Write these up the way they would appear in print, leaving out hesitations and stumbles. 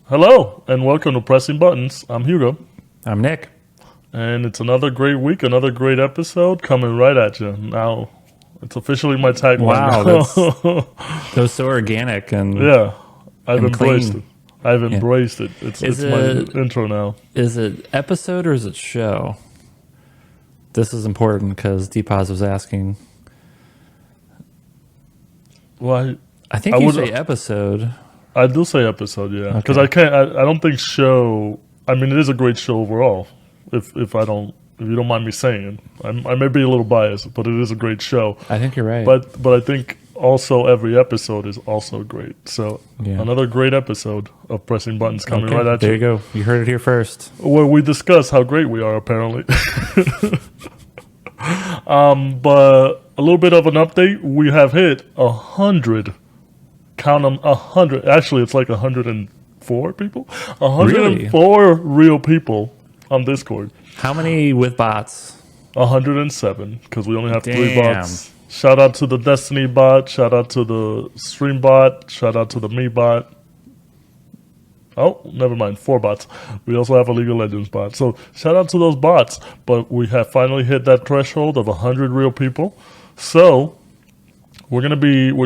Hello, and welcome to Pressing Buttons. I'm Hugo, I'm Nick. and it's another great week, another great episode coming right at you. Now, it's officially my tagline. Wow, that was so organic and Yeah, I've and embraced clean. it. I've Yeah. embraced it. Is It's my it intro now. is it episode or is it show? This is important because Deepaz was asking. Well, I think I you would- say episode. I do say episode, yeah, because Okay. I can't. I don't think show. I mean, it is a great show overall. If you don't mind me saying, I may be a little biased, but it is a great show. I think you're right. But I think also every episode is also great. So Yeah. another great episode of Pressing Buttons coming Okay, right at there you, you go. You heard it here first. where we discuss how great we are apparently. But a little bit of an update. We have hit 100. Count them, 100. Actually, it's like 104 people. 104 real people on Discord. How many with bots? 107 because we only have 3 Damn. bots. Shout out to the Destiny bot. Shout out to the Stream bot. Shout out to the Me bot. Oh, never mind. 4 bots. We also have a League of Legends bot. So shout out to those bots. But we have finally hit that threshold of 100 real people. So we're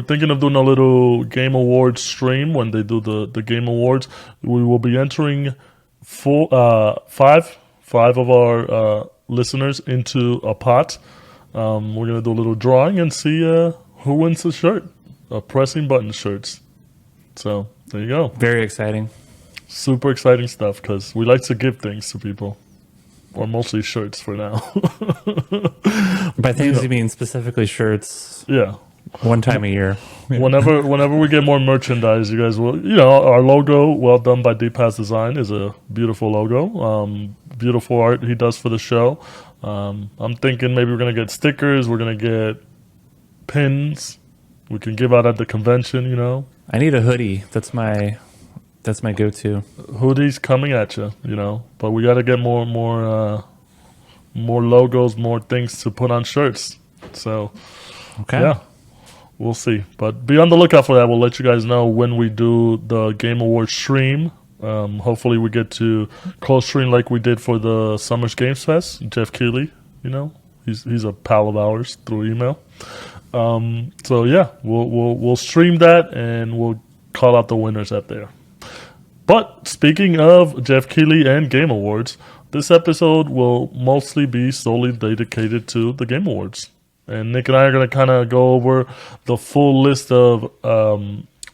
thinking of doing a little Game Awards stream when they do the Game Awards. We will be entering five of our listeners into a pot. We're gonna do a little drawing and see who wins the shirt, Pressing Button shirts. So there you go. Very exciting. Super exciting stuff because we like to give things to people, or mostly shirts for now. By things you mean specifically shirts. Yeah. One time a year. Whenever we get more merchandise, you guys will. Our logo, well done by Deepaz Design, is a beautiful logo. Beautiful art he does for the show. I'm thinking maybe we're gonna get stickers. We're gonna get pins. We can give out at the convention. I need a hoodie. That's my go-to. Hoodies coming at you. But we got to get more logos, more things to put on shirts. So Okay. yeah. We'll see. But be on the lookout for that. We'll let you guys know when we do the Game Awards stream. Hopefully we get to close stream like we did for the Summers Games Fest. Jeff Keighley, he's a pal of ours through email. So yeah, we'll stream that and we'll call out the winners at there. But speaking of Jeff Keighley and Game Awards, this episode will mostly be solely dedicated to the Game Awards. And Nick and I are going to kind of go over the full list of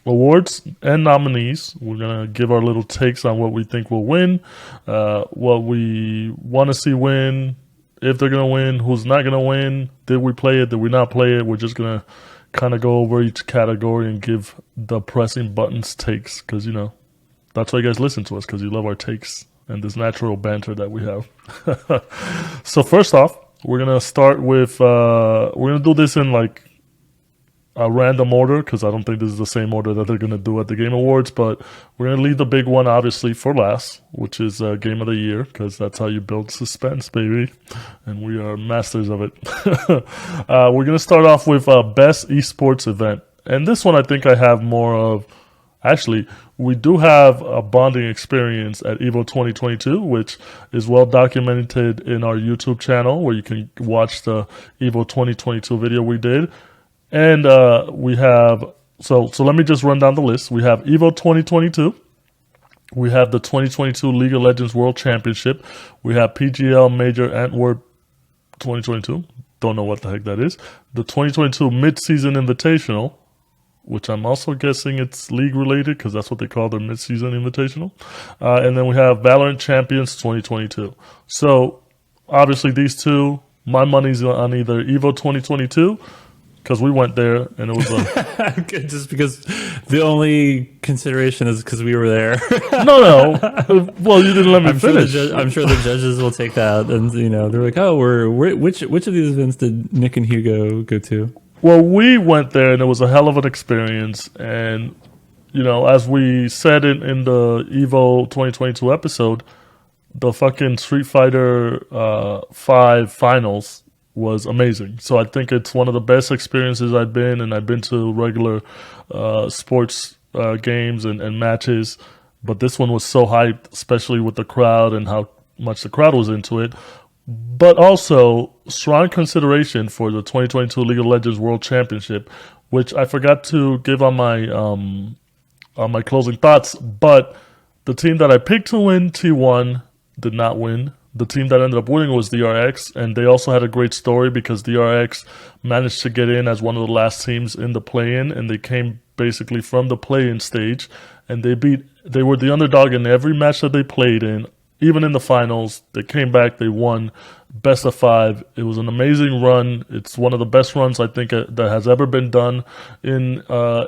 awards and nominees. We're going to give our little takes on what we think will win, what we want to see win, if they're going to win, who's not going to win, did we play it, did we not play it. We're just going to kind of go over each category and give the Pressing Buttons takes because, that's why you guys listen to us, because you love our takes and this natural banter that we have. So first off, we're going to start with, we're going to do this in like a random order because I don't think this is the same order that they're going to do at the Game Awards, but we're going to leave the big one obviously for last, which is Game of the Year, because that's how you build suspense, baby. And we are masters of it. We're going to start off with Best Esports Event. And this one I think I have more of. Actually, we do have a bonding experience at EVO 2022, which is well documented in our YouTube channel, where you can watch the EVO 2022 video we did. And we have, so let me just run down the list. We have EVO 2022. We have the 2022 League of Legends World Championship. We have PGL Major Antwerp 2022. Don't know what the heck that is. The 2022 Mid-Season Invitational, which I'm also guessing it's league related because that's what they call their mid-season invitational. And then we have Valorant Champions 2022. So obviously these two, my money's on either EVO 2022 because we went there and it was Just because the only consideration is because we were there. no. Well, you didn't let me finish. I'm sure the judges will take that, and they're like, "Oh, which of these events did Nick and Hugo go to?" Well, we went there and it was a hell of an experience. And, as we said in the EVO 2022 episode, the fucking Street Fighter 5 finals was amazing. So I think it's one of the best experiences I've been to regular sports games and matches. but this one was so hyped, especially with the crowd and how much the crowd was into it. But also strong consideration for the 2022 League of Legends World Championship, which I forgot to give on my closing thoughts. But the team that I picked to win T1 did not win. The team that ended up winning was DRX, and they also had a great story because DRX managed to get in as one of the last teams in the play-in, and they came basically from the play-in stage, and they were the underdog in every match that they played in. Even in the finals, they came back, they won best of 5. It was an amazing run. It's one of the best runs I think that has ever been done in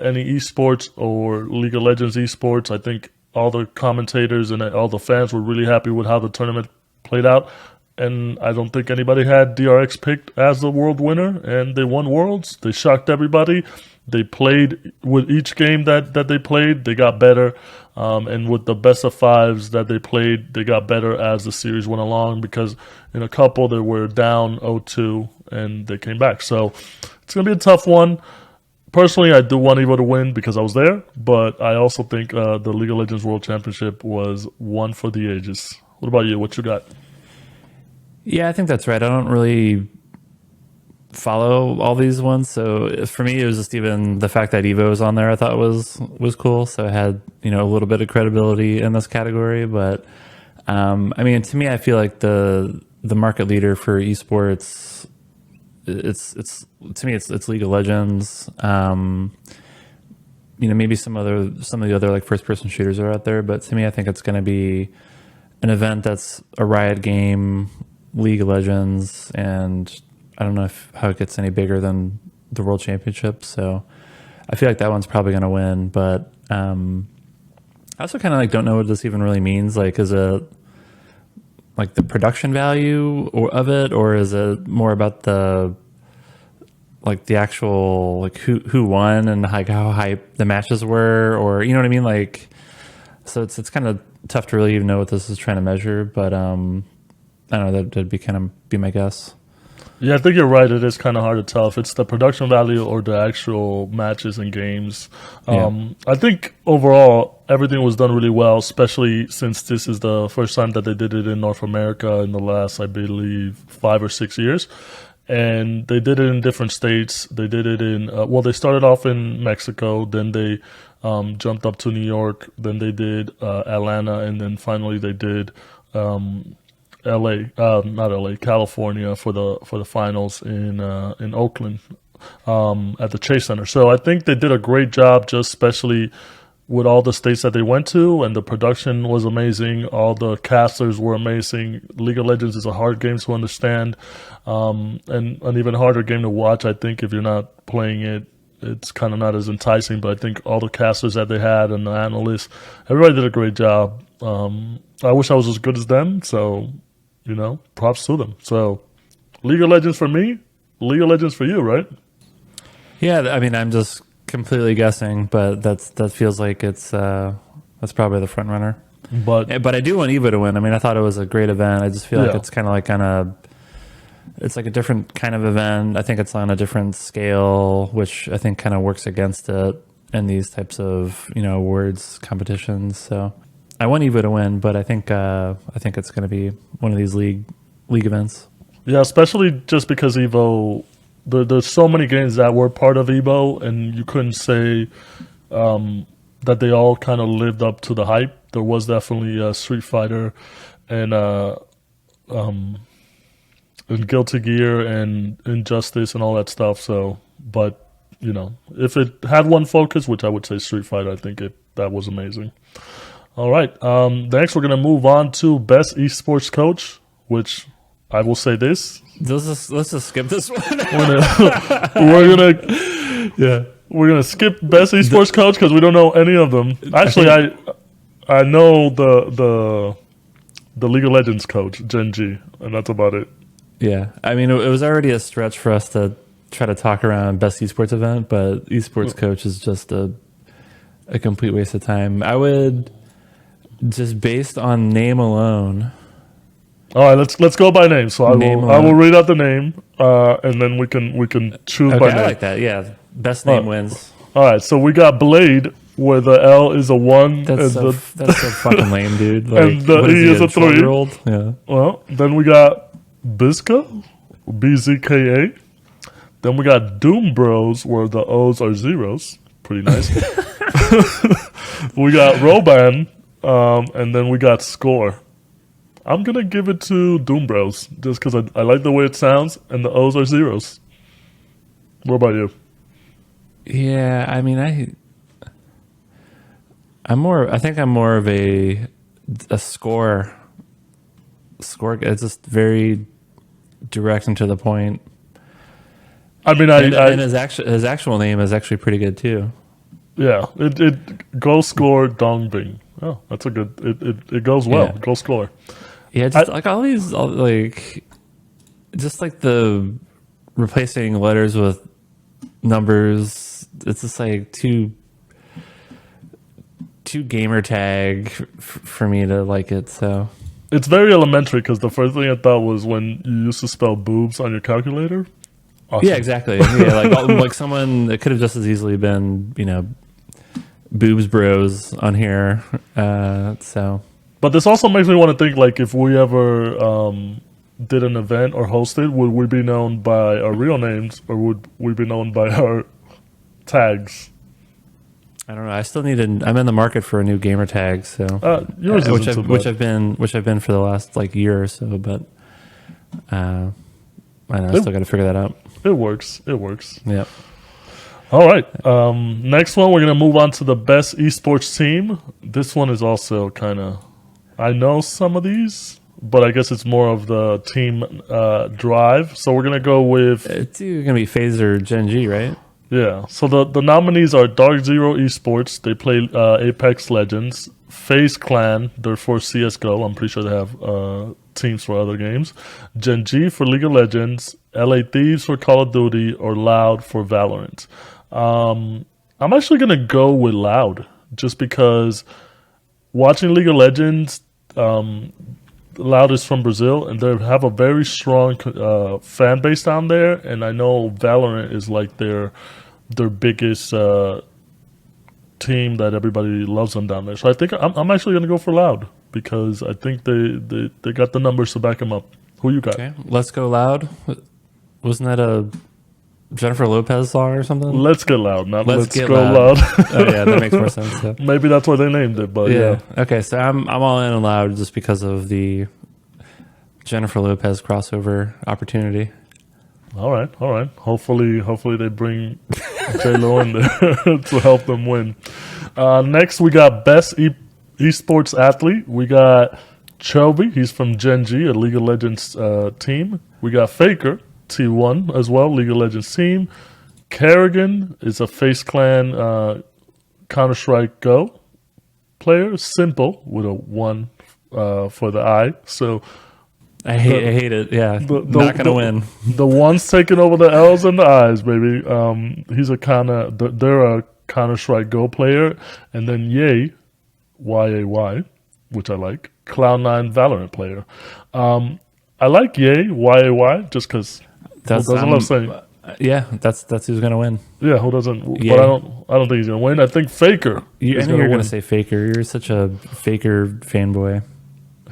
any esports or League of Legends esports. I think all the commentators and all the fans were really happy with how the tournament played out. And I don't think anybody had DRX picked as the world winner, and they won Worlds. They shocked everybody. They played with each game that they played, they got better. And with the best of 5s that they played, they got better as the series went along because in a couple they were down 0-2 and they came back. So it's going to be a tough one. Personally, I do want Evo to win because I was there, but I also think the League of Legends World Championship was one for the ages. What about you? What you got? Yeah, I think that's right. I don't really follow all these ones, so for me it was just even the fact that Evo was on there I thought was cool, so it had a little bit of credibility in this category. But I mean, to me, I feel like the market leader for esports, it's League of Legends. Maybe some of the other like first person shooters are out there, but to me I think it's going to be an event that's a Riot game, League of Legends, and I don't know how it gets any bigger than the World Championship. So I feel like that one's probably going to win. But I also kind of like don't know what this even really means. Like, is it like the production value of it, or is it more about the actual like who won and like how hype the matches were, or you know what I mean? Like, so it's kind of tough to really even know what this is trying to measure. But I don't know. That'd be my guess. Yeah, I think you're right. It is kind of hard to tell if it's the production value or the actual matches and games. I think overall everything was done really well, especially since this is the first time that they did it in North America in the last, I believe, 5 or 6 years. And they did it in different states. They did it in, they started off in Mexico, then they jumped up to New York, then they did Atlanta, and then finally they did California for the finals in Oakland at the Chase Center. So I think they did a great job, just especially with all the states that they went to, and the production was amazing. All the casters were amazing. League of Legends is a hard game to understand, and an even harder game to watch. I think if you're not playing it, it's kind of not as enticing. But I think all the casters that they had and the analysts, everybody did a great job. I wish I was as good as them. So, props to them. So, League of Legends for me, League of Legends for you, right? Yeah, I mean, I'm just completely guessing, but that feels like that's probably the front runner. But I do want Evo to win. I mean, I thought it was a great event. I just feel like it's kind of it's like a different kind of event. I think it's on a different scale, which I think kind of works against it in these types of awards competitions. So I want Evo to win, but I think it's going to be one of these league events. Yeah, especially just because Evo, there's so many games that were part of Evo, and you couldn't say that they all kind of lived up to the hype. There was definitely Street Fighter and Guilty Gear and Injustice and all that stuff. So, but if it had one focus, which I would say Street Fighter, I think that was amazing. All right. Next, we're going to move on to Best Esports Coach, which I will say this. Let's just skip this one. we're gonna skip Best Esports Coach because we don't know any of them. Actually, I know the League of Legends coach, Gen G, and that's about it. Yeah. I mean, it was already a stretch for us to try to talk around Best Esports event, but Esports Coach is just a complete waste of time. I would, just based on name alone. All right, let's go by name. So I will read out the name, and then we can choose by name. I like that. Yeah, best name wins. All right, so we got Blade, where the L is a 1 That's so fucking lame, dude. Like, and the E is a 3. Yeah. Well, then we got Bizka, BZKA. Then we got Doom Bros, where the O's are zeros. Pretty nice. We got Roban, and then we got Score. I'm going to give it to Doom Bros, just because I like the way it sounds, and the O's are zeros. What about you? Yeah, I mean, I think I'm more of a score. It's just very direct and to the point. I mean, and his actual name is actually pretty good too. Yeah, it Go Score Dong Bing. Oh, that's a good. It goes well. Yeah. Go Score. Yeah, just like all these, just like the replacing letters with numbers. It's just like too gamer tag for me to like it. So it's very elementary because the first thing I thought was when you used to spell boobs on your calculator. Awesome. Yeah, exactly. Yeah, like someone, it could have just as easily been, boobs bros on here. So, but this also makes me want to think, like, if we ever did an event or hosted, would we be known by our real names or would we be known by our tags? I don't know. I still need I'm in the market for a new gamer tag. So yours which I've been for the last year or so, but I still got to figure that out. It works. Yeah. All right. Next one, we're going to move on to the best esports team. This one is also kind of, I know some of these, but I guess it's more of the team drive. So we're going to go with... It's going to be FaZe or Gen G, right? Yeah. So the nominees are Dark Zero Esports. They play Apex Legends. FaZe Clan, they're for CSGO. I'm pretty sure they have teams for other games. Gen G for League of Legends. LA Thieves for Call of Duty. Or Loud for Valorant. I'm actually going to go with Loud. Just because watching League of Legends, Loud is from Brazil. And they have a very strong fan base down there. And I know Valorant is like their biggest... team that everybody loves them down there. So I think I'm actually going to go for Loud because I think they got the numbers to back them up. Who you got? Okay, Let's Go Loud. Wasn't that a Jennifer Lopez song or something? Let's Get Loud, not Let's Get Go Loud. Oh yeah, that makes more sense. Yeah. Maybe that's why they named it, but yeah. Okay, so I'm all in on Loud just because of the Jennifer Lopez crossover opportunity. All right. Hopefully they bring J-Lo in there to help them win. Next, we got Best Esports Athlete. We got Chovy. He's from Gen G, a League of Legends team. We got Faker, T1 as well, League of Legends team. Kerrigan is a FaZe Clan Counter-Strike Go player. Simple with a 1 for the I. So... I hate it. Yeah, not gonna win. The one's taking over the L's and the I's, baby. He's they're a Counter-Strike Go player, and then Yay, Y-A-Y, which I like, Cloud9 Valorant player. I like Yay, Y-A-Y, just because who doesn't love saying. Yeah, that's who's gonna win. Yeah, who doesn't? Yay. But I don't think he's gonna win. I think Faker. I knew you were gonna say Faker. You're such a Faker fanboy.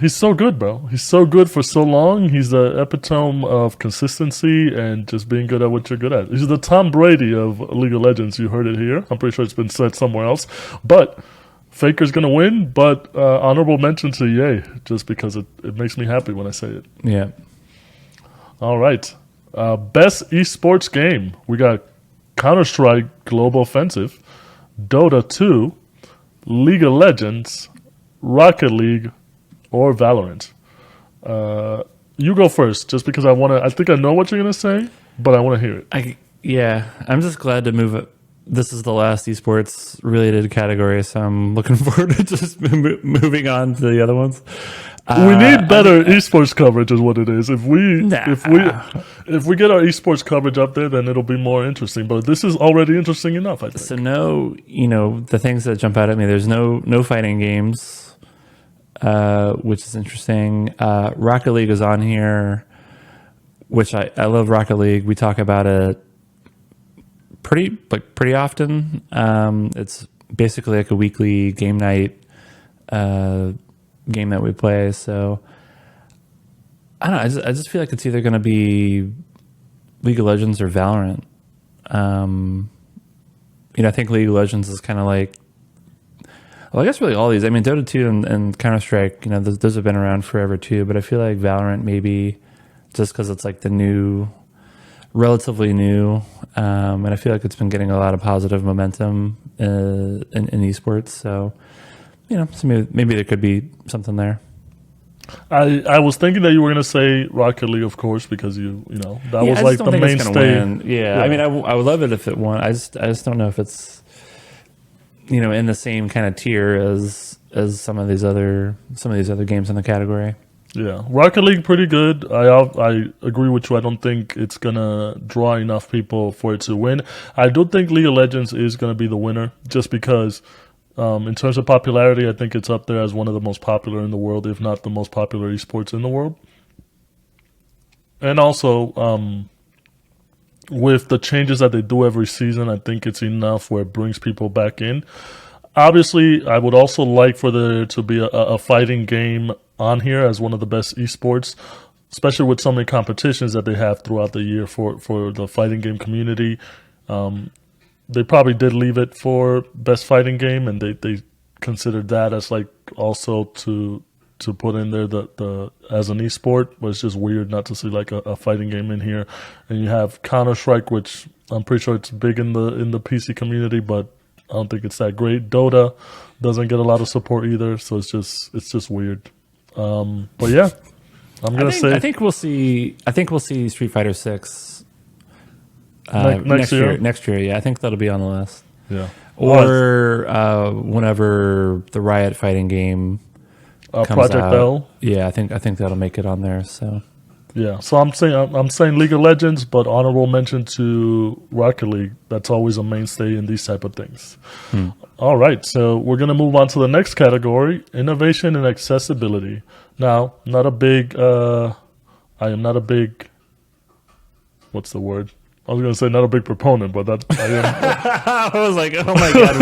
He's so good, bro. He's so good for so long. He's the epitome of consistency and just being good at what you're good at. He's the Tom Brady of League of Legends. You heard it here. I'm pretty sure it's been said somewhere else. But Faker's going to win, but honorable mention to Ye, just because it makes me happy when I say it. Yeah. All right. Best esports game. We got Counter-Strike Global Offensive, Dota 2, League of Legends, Rocket League, or Valorant. You go first, just because I think I know what you're going to say, but I want to hear it. I'm just glad to move it. This is the last esports related category, so I'm looking forward to just moving on to the other ones. We need better esports coverage, is what it is. If we get our esports coverage up there, then it'll be more interesting. But this is already interesting enough, I think. So the things that jump out at me. There's no fighting games. Which is interesting. Rocket League is on here, which I love Rocket League. We talk about it pretty often. It's basically like a weekly game night game that we play. So I don't know. I just feel like it's either going to be League of Legends or Valorant. I think League of Legends is kind of like, well, I guess really all these. I mean, Dota 2 and Counter-Strike, those have been around forever too. But I feel like Valorant maybe just because it's like relatively new, and I feel like it's been getting a lot of positive momentum in esports. So, so maybe there could be something there. I was thinking that you were going to say Rocket League, of course, because that was like the mainstay. Yeah, I mean, I would love it if it won. I just don't know if it's in the same kind of tier as some of these other games in the category. Yeah, Rocket League pretty good. I agree with you. I don't think it's gonna draw enough people for it to win. I do think League of Legends is gonna be the winner, just because in terms of popularity, I think it's up there as one of the most popular in the world, if not the most popular esports in the world. And also, with the changes that they do every season, I think it's enough where it brings people back in. Obviously, I would also like for there to be a fighting game on here as one of the best esports, especially with so many competitions that they have throughout the year for the fighting game community. They probably did leave it for best fighting game, and they considered that as like also to put in there the as an esport. But it's just weird not to see like a fighting game in here. And you have Counter-Strike, which I'm pretty sure it's big in the PC community, but I don't think it's that great. Dota doesn't get a lot of support either, so it's just weird. But yeah, I think we'll see Street Fighter 6 next year. Next year, yeah, I think that'll be on the list. Yeah, or whenever the Riot fighting game comes Project out. Bell. Yeah, I think that'll make it on there. So yeah, so I'm saying League of Legends, but honorable mention to Rocket League. That's always a mainstay in these type of things. All right, so we're gonna move on to the next category: innovation and accessibility. Now, I am not a big. What's the word? I was going to say not a big proponent, but that I am. I was like, oh my God,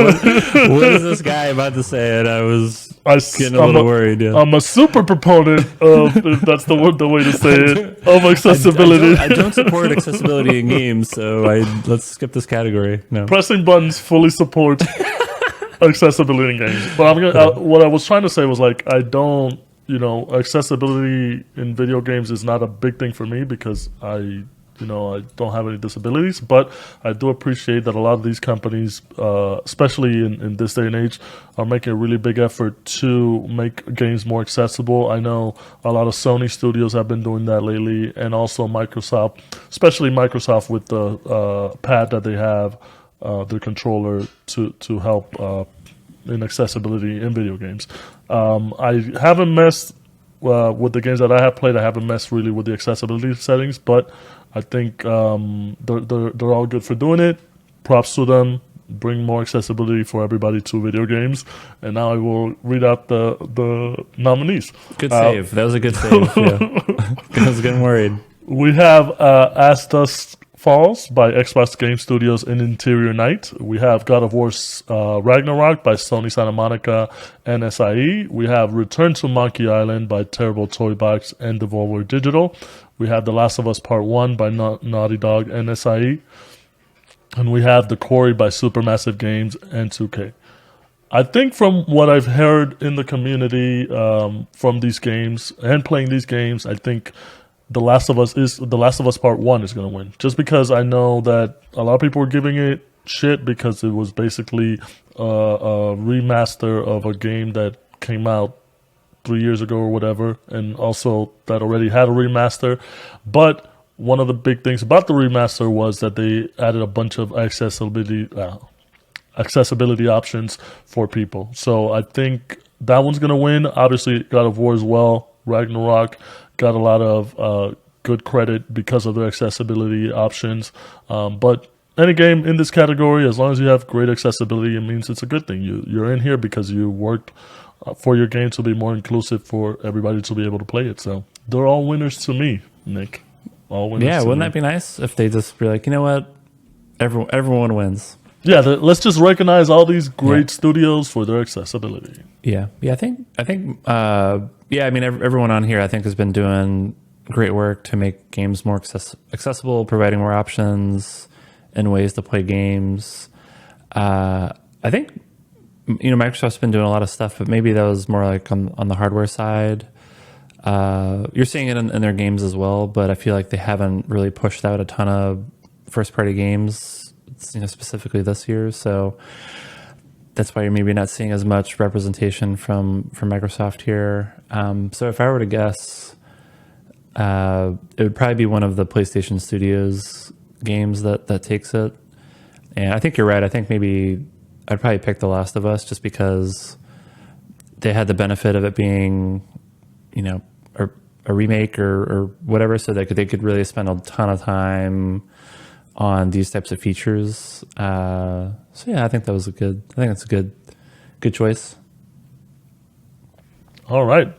what is this guy about to say? And I was getting a little worried. Yeah. I'm a super proponent of, if that's the way to say it, of accessibility. I don't support accessibility in games, so let's skip this category. No. Pressing buttons fully supports accessibility in games. But what I was trying to say was like, I don't, accessibility in video games is not a big thing for me because I don't have any disabilities, but I do appreciate that a lot of these companies, especially in this day and age, are making a really big effort to make games more accessible. I know a lot of Sony studios have been doing that lately, and also Microsoft, especially Microsoft with the pad that they have, the controller to help in accessibility in video games. I haven't messed with the games that I have played. I haven't messed really with the accessibility settings, but I think they're all good for doing it. Props to them. Bring more accessibility for everybody to video games. And now I will read out the nominees. Good save. That was a good save. Yeah. I was getting worried. We have As Dusk Falls by Xbox Game Studios and Interior Night. We have God of War Ragnarok by Sony Santa Monica and SIE. We have Return to Monkey Island by Terrible Toy Box and Devolver Digital. We have The Last of Us Part 1 by Naughty Dog and SIE. And we have The Quarry by Supermassive Games and 2K. I think from what I've heard in the community from these games and playing these games, I think The Last of Us Part 1 is going to win. Just because I know that a lot of people were giving it shit because it was basically a remaster of a game that came out 3 years ago or whatever, and also that already had a remaster. But one of the big things about the remaster was that they added a bunch of accessibility options for people. So I think that one's going to win. Obviously, God of War as well. Ragnarok got a lot of good credit because of their accessibility options. But any game in this category, as long as you have great accessibility, it means it's a good thing. You're in here because you worked for your game to be more inclusive for everybody to be able to play it. So they're all winners to me, Nick. All winners. Yeah, wouldn't that be nice if they just be like, you know what, everyone wins. Yeah, let's just recognize all these great studios for their accessibility. Yeah. I think, I mean, everyone on here, I think, has been doing great work to make games more accessible, providing more options and ways to play games. I think, Microsoft's been doing a lot of stuff, but maybe that was more like on the hardware side. You're seeing it in their games as well, but I feel like they haven't really pushed out a ton of first-party games, specifically this year. So that's why you're maybe not seeing as much representation from Microsoft here. So if I were to guess, it would probably be one of the PlayStation Studios games that takes it. And I think you're right. I think maybe I'd probably pick The Last of Us just because they had the benefit of it being, a remake or whatever, so they could really spend a ton of time on these types of features. So yeah, I think that's a good choice. All right.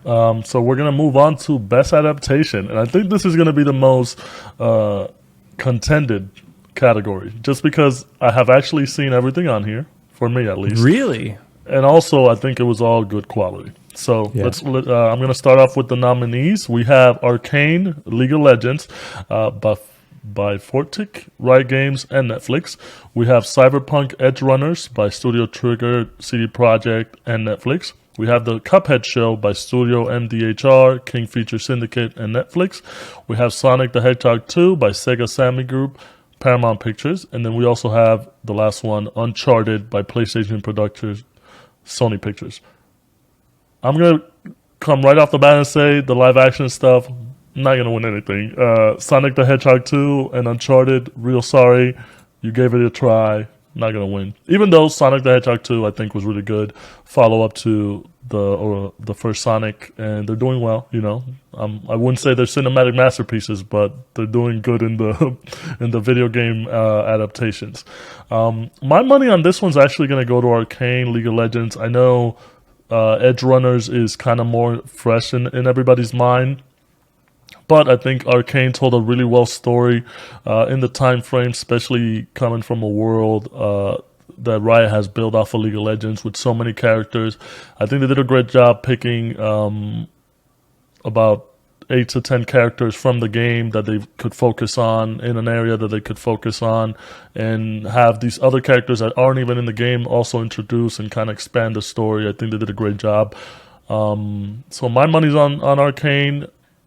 So we're going to move on to Best Adaptation. And I think this is going to be the most contended category, just because I have actually seen everything on here, for me at least. Really? And also, I think it was all good quality. So I'm going to start off with the nominees. We have Arcane, League of Legends, by Fortic, Riot Games, and Netflix. We have Cyberpunk Edge Runners by Studio Trigger, CD Projekt, and Netflix. We have the Cuphead Show by Studio MDHR, King Feature Syndicate, and Netflix. We have Sonic the Hedgehog 2 by Sega Sammy Group, Paramount Pictures. And then we also have the last one, Uncharted by PlayStation Productions, Sony Pictures. I'm going to come right off the bat and say the live action stuff, not going to win anything. Sonic the Hedgehog 2 and Uncharted, real sorry. You gave it a try. Not going to win. Even though Sonic the Hedgehog 2, I think, was really good. Follow up to the first Sonic, and they're doing well, I wouldn't say they're cinematic masterpieces, but they're doing good in the video game adaptations. My money on this one's actually going to go to Arcane, League of Legends. I know Edge Runners is kind of more fresh in everybody's mind. But I think Arcane told a really well story in the time frame, especially coming from a world that Riot has built off of League of Legends with so many characters. I think they did a great job picking about 8 to 10 characters from the game that they could focus on in an area that they could focus on, and have these other characters that aren't even in the game also introduce and kind of expand the story. I think they did a great job. So my money's on Arcane.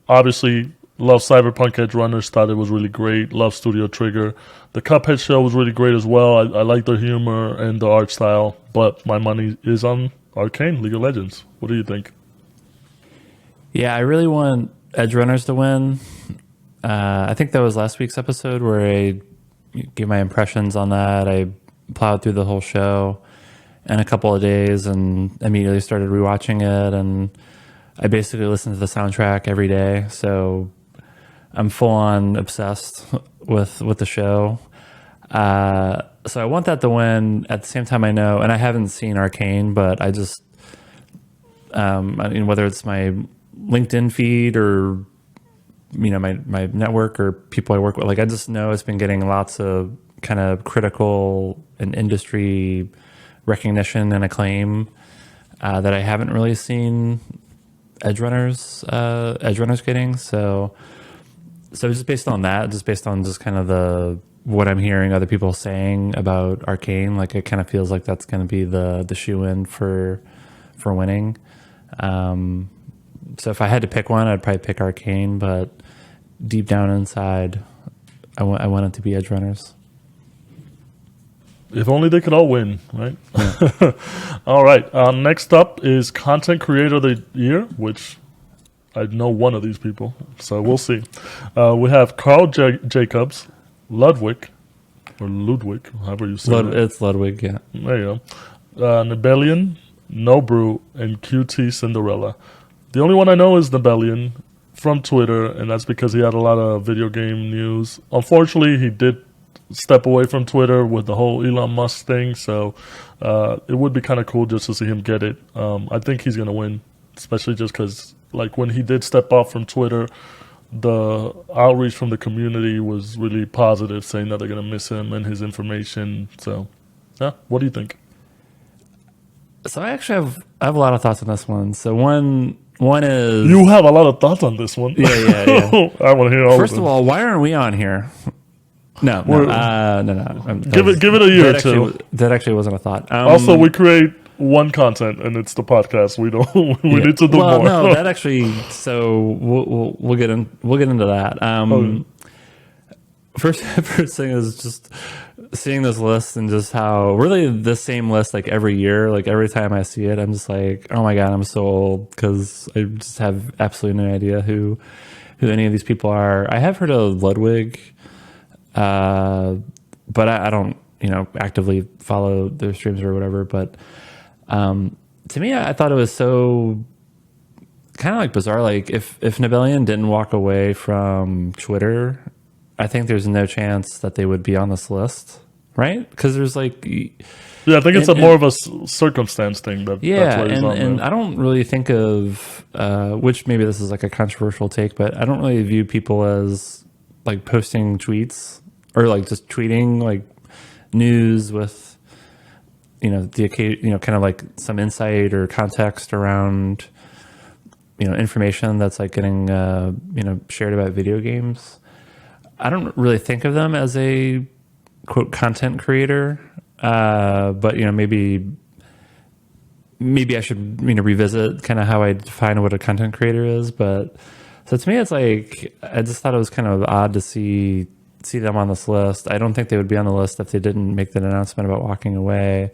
Obviously, love Cyberpunk Edge Runners, thought it was really great. Love Studio Trigger. The Cuphead Show was really great as well. I like their humor and the art style, but my money is on Arcane, League of Legends. What do you think? Yeah, I really want Edge Runners to win. I think that was last week's episode where I gave my impressions on that. I plowed through the whole show in a couple of days and immediately started rewatching it, and I basically listen to the soundtrack every day, so I'm full on obsessed with the show. So I want that to win. At the same time, I know, and I haven't seen Arcane, but I just, whether it's my LinkedIn feed or my network or people I work with, I just know it's been getting lots of kind of critical and industry recognition and acclaim that I haven't really seen Edge Runners getting. So just based on that, just based on just kind of what I'm hearing other people saying about Arcane, it kind of feels like that's going to be the shoe-in for winning. So if I had to pick one, I'd probably pick Arcane, but deep down inside, I want it to be Edge Runners. If only they could all win, right? Yeah. All right. Next up is Content Creator of the Year, which I know one of these people, so we'll see. We have Carl Jacobs, Ludwig, however you say it. It's Ludwig, yeah. There you go. Nebelian, Nobrew, and QT Cinderella. The only one I know is Nebelian from Twitter, and that's because he had a lot of video game news. Unfortunately, he did step away from Twitter with the whole Elon Musk thing, so it would be kind of cool just to see him get it. I think he's going to win, especially just because when he did step off from Twitter, the outreach from the community was really positive, saying that they're going to miss him and his information. So Yeah. What do you think? So I have a lot of thoughts on this one. So one is you have a lot of thoughts on this one. Yeah. I want to hear all. First of all, why aren't we on here? No. Give it a year or two. That actually wasn't a thought. Also, we create one content, and it's the podcast. We don't. We need to do more. No, that actually. So we'll get into that. First thing is just seeing this list and just how really the same list like every year, like every time I see it, I'm just like, oh my god, I'm so old because I just have absolutely no idea who any of these people are. I have heard of Ludwig, but I don't actively follow their streams or whatever. But to me, I thought it was so kind of like bizarre. Like if Nibelian didn't walk away from Twitter, I think there's no chance that they would be on this list, right? Because there's like, I think it's more of a circumstance thing. That's and I don't really think of which maybe this is like a controversial take, but I don't really view people as like posting tweets or like just tweeting like news with kind of like some insight or context around information that's like getting shared about video games. I don't really think of them as a quote content creator, but maybe I should revisit kind of how I define what a content creator is. But so to me, it's like I just thought it was kind of odd to see them on this list. I don't think they would be on the list if they didn't make that announcement about walking away.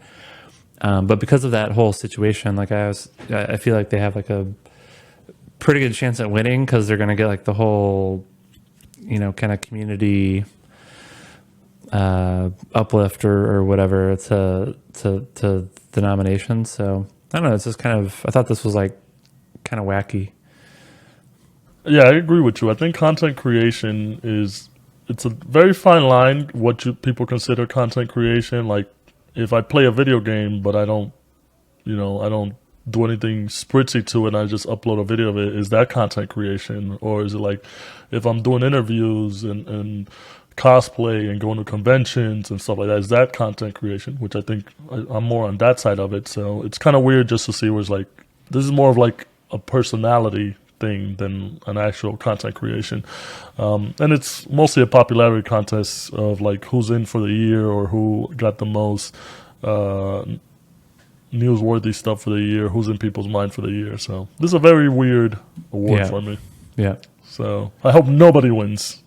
But because of that whole situation, like I feel like they have like a pretty good chance at winning because they're going to get like the whole kind of community uplift or whatever to the nomination. So I don't know. It's just kind of, I thought this was like kind of wacky. Yeah, I agree with you. I think content creation it's a very fine line. What people consider content creation. Like if I play a video game, but I don't do anything spritzy to it and I just upload a video of it, is that content creation? Or is it like if I'm doing interviews and cosplay and going to conventions and stuff like that, is that content creation? Which I think I'm more on that side of it. So it's kind of weird just to see where it's like, this is more of like a personality thing than an actual content creation. And it's mostly a popularity contest of like who's in for the year or who got the most newsworthy stuff for the year, who's in people's mind for the year. So this is a very weird award for me. Yeah. So I hope nobody wins.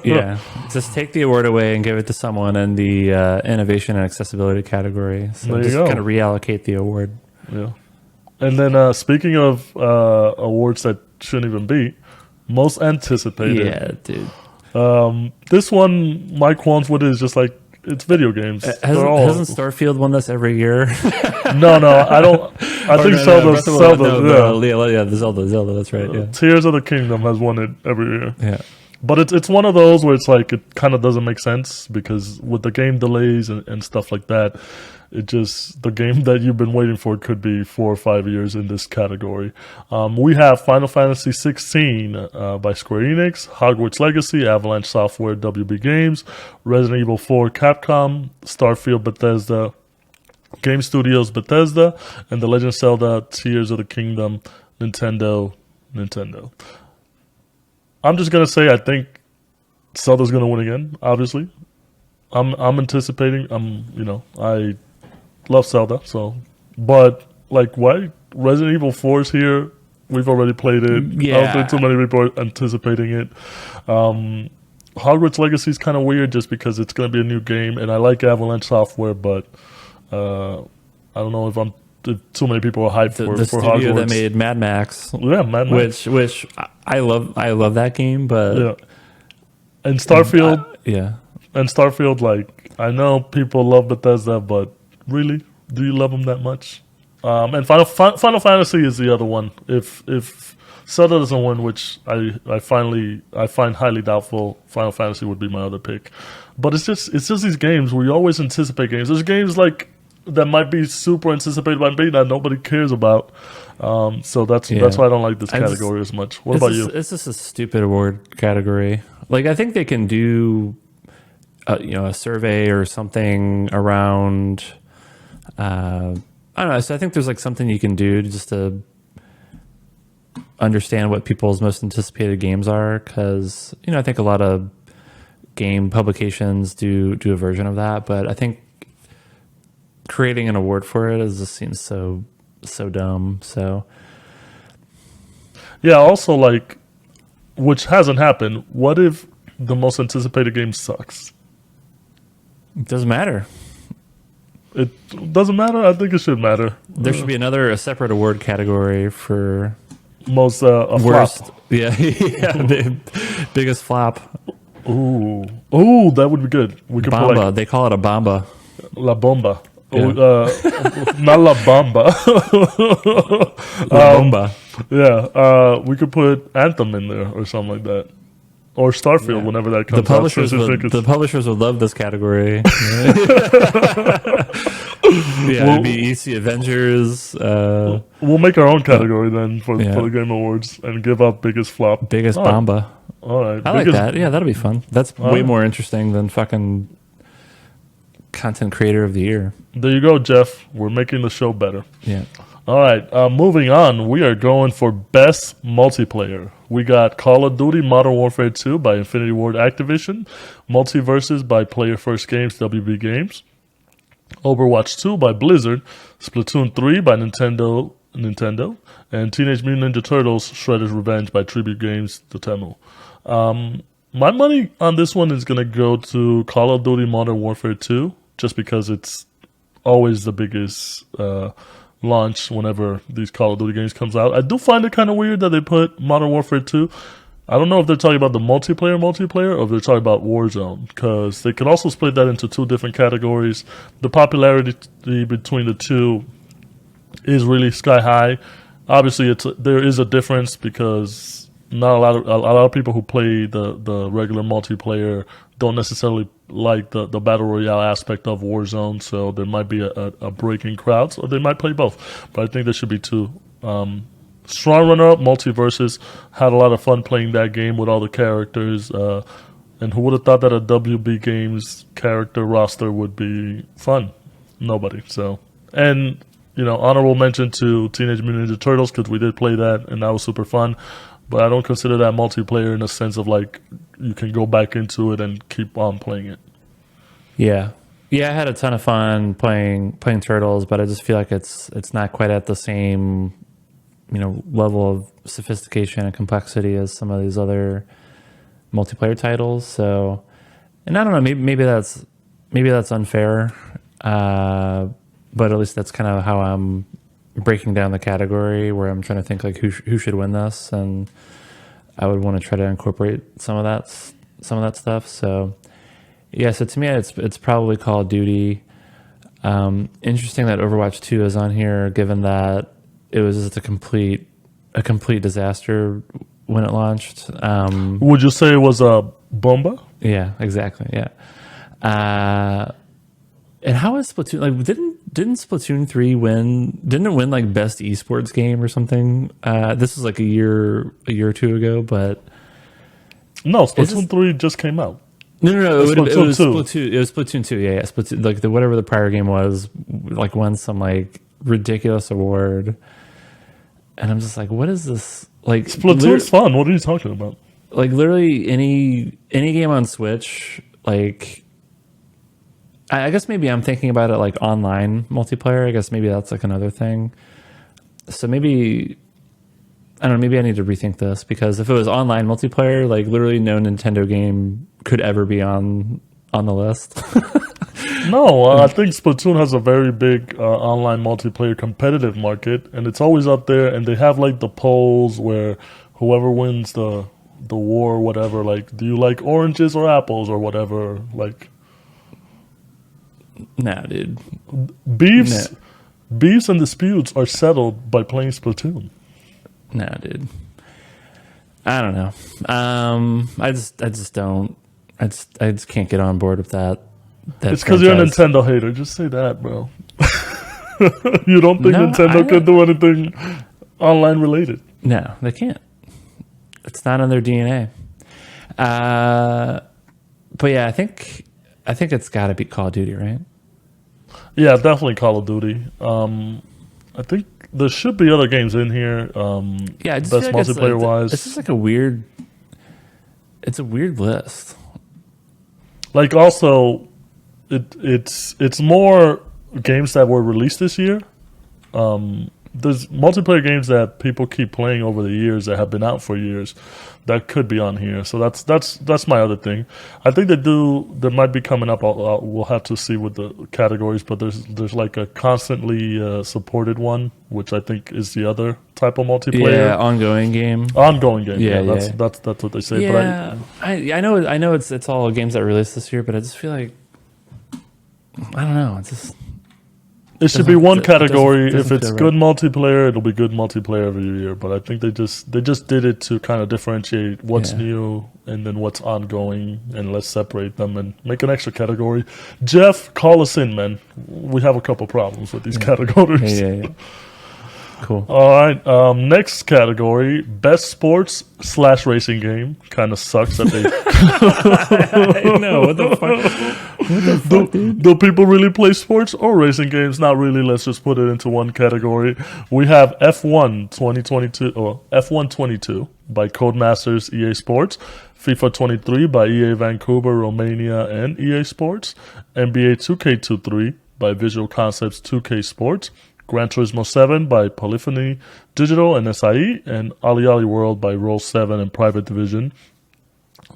Yeah. Just take the award away and give it to someone in the innovation and accessibility category. So just kind of reallocate the award. Yeah. And then speaking of awards that shouldn't even be, most anticipated. Yeah, dude. This one, my qualms with it is just like, it's video games. Hasn't Starfield won this every year? No, I don't. I think Zelda. The Zelda. That's right. Yeah. Tears of the Kingdom has won it every year. Yeah. But it's one of those where it's like it kind of doesn't make sense because with the game delays and stuff like that, the game that you've been waiting for could be 4 or 5 years in this category. We have Final Fantasy 16 by Square Enix, Hogwarts Legacy, Avalanche Software, WB Games, Resident Evil 4, Capcom, Starfield, Bethesda, Game Studios, Bethesda, and The Legend of Zelda, Tears of the Kingdom, Nintendo. I'm just gonna say I think Zelda's gonna win again. Obviously, I'm anticipating. I love Zelda. So, but like, why Resident Evil 4 is here? We've already played it. Yeah. I don't think too many people are anticipating it. Hogwarts Legacy is kind of weird just because it's gonna be a new game, and I like Avalanche Software, but I don't know if too many people are hyped for the studio Hogwarts. that made Mad Max. Yeah, Mad Max. Which I love that game, but yeah. And Starfield. Yeah. And Starfield, like, I know people love Bethesda, but really, do you love them that much? And Final Fantasy is the other one. If Zelda doesn't win, which I find highly doubtful, Final Fantasy would be my other pick. But it's just these games where you always anticipate games. There's games like that might be super anticipated by me that nobody cares about. So that's why I don't like this category as much. What about you? It's just a stupid award category. Like, I think they can do a survey or something around. I don't know. So I think there's like something you can do just to understand what people's most anticipated games are, because I think a lot of game publications do a version of that, but I think creating an award for it just seems so dumb. So yeah, also like, which hasn't happened, what if the most anticipated game sucks? It doesn't matter. It doesn't matter. I think it should matter. There should be a separate award category for most worst. Flop. Yeah, biggest flop. Ooh, that would be good. We could Bomba. put like, they call it a bomba. La Bomba. Yeah. Not La Bamba. La Bomba. Yeah, we could put Anthem in there or something like that, or Starfield whenever that comes the out. The publishers would love this category. It'd be EC Avengers. We'll make our own category then for the Game Awards and give out biggest flop, biggest Bomba. All right, I like that. Yeah, that'll be fun. That's way more interesting than fucking content creator of the year. There you go, Jeff. We're making the show better. Yeah. All right, moving on. We are going for best multiplayer. We got Call of Duty Modern Warfare 2 by Infinity Ward Activision, Multiverses by Player First Games, WB Games, Overwatch 2 by Blizzard, Splatoon 3 by Nintendo, and Teenage Mutant Ninja Turtles Shredder's Revenge by Tribute Games, Dotemu. My money on this one is going to go to Call of Duty Modern Warfare 2, just because it's always the biggest launch whenever these Call of Duty games comes out. I do find it kind of weird that they put Modern Warfare 2. I don't know if they're talking about the multiplayer, or if they're talking about Warzone, because they could also split that into two different categories. The popularity between the two is really sky high. Obviously, there is a difference because not a lot of people who play the regular multiplayer don't necessarily like the battle royale aspect of Warzone, so there might be a break in crowds, or they might play both. But I think there should be two. Strong runner-up, Multiverses. Had a lot of fun playing that game with all the characters. And who would have thought that a WB Games character roster would be fun? Nobody. So, and honorable mention to Teenage Mutant Ninja Turtles, because we did play that, and that was super fun. But I don't consider that multiplayer in the sense of like you can go back into it and keep on playing it. Yeah, I had a ton of fun playing Turtles, but I just feel like it's not quite at the same level of sophistication and complexity as some of these other multiplayer titles. So, and I don't know, maybe that's unfair, but at least that's kind of how I'm breaking down the category, where I'm trying to think like who should win this, and I would want to try to incorporate some of that stuff. So yeah, so to me it's probably Call of Duty. Interesting that Overwatch 2 is on here, given that it was just a complete disaster when it launched. Would you say it was a bomba? Yeah, exactly. Yeah. And how is Splatoon? Like, didn't Splatoon 3 win? Didn't it win like best esports game or something? This was like a year or two ago, but no, Splatoon 3 just came out. No. It was Splatoon 2. Yeah, Splatoon, like whatever the prior game was, like won some like ridiculous award. And I'm just like, what is this? Like, Splatoon's fun. What are you talking about? Like literally any game on Switch, like. I guess maybe I'm thinking about it like online multiplayer. I guess maybe that's like another thing. So maybe, I don't know, maybe I need to rethink this, because if it was online multiplayer, like literally no Nintendo game could ever be on the list. No, I think Splatoon has a very big online multiplayer competitive market, and it's always up there, and they have like the polls where whoever wins the war or whatever, like, do you like oranges or apples or whatever, like... Nah, dude. Beefs and disputes are settled by playing Splatoon. Nah, dude. I don't know. I just don't. I just can't get on board with that. It's because you're a Nintendo hater. Just say that, bro. You don't think Nintendo can do anything online related? No, they can't. It's not in their DNA. But yeah, I think I think it's got to be Call of Duty, right? Yeah, definitely Call of Duty. I think there should be other games in here. Yeah, I just best feel like multiplayer wise. It's just like a weird. It's a weird list. Like also, it's more games that were released this year. There's multiplayer games that people keep playing over the years that have been out for years that could be on here. So that's my other thing. I think there might be coming up. We'll have to see with the categories, but there's like a constantly supported one, which I think is the other type of multiplayer. Yeah, ongoing game. Ongoing game. Yeah, that's what they say. Yeah, but I know it's all games that released this year, but I just feel like I don't know. It's just. It should be one category. Doesn't if it's feel good multiplayer, it'll be good multiplayer every year. But I think they just did it to kind of differentiate what's new and then what's ongoing, and let's separate them and make an extra category. Jeff, call us in, man. We have a couple problems with these categories. Yeah. Cool. All right. Next category: best sports / racing game. Kind of sucks that they. I know what the fuck. Do people really play sports or racing games? Not really. Let's just put it into one category. We have F1 2022 or F1 22 by Codemasters EA Sports, FIFA 23 by EA Vancouver, Romania and EA Sports, NBA 2K23 by Visual Concepts 2K Sports, Gran Turismo 7 by Polyphony Digital and SIE, and Ali World by Roll7 and Private Division.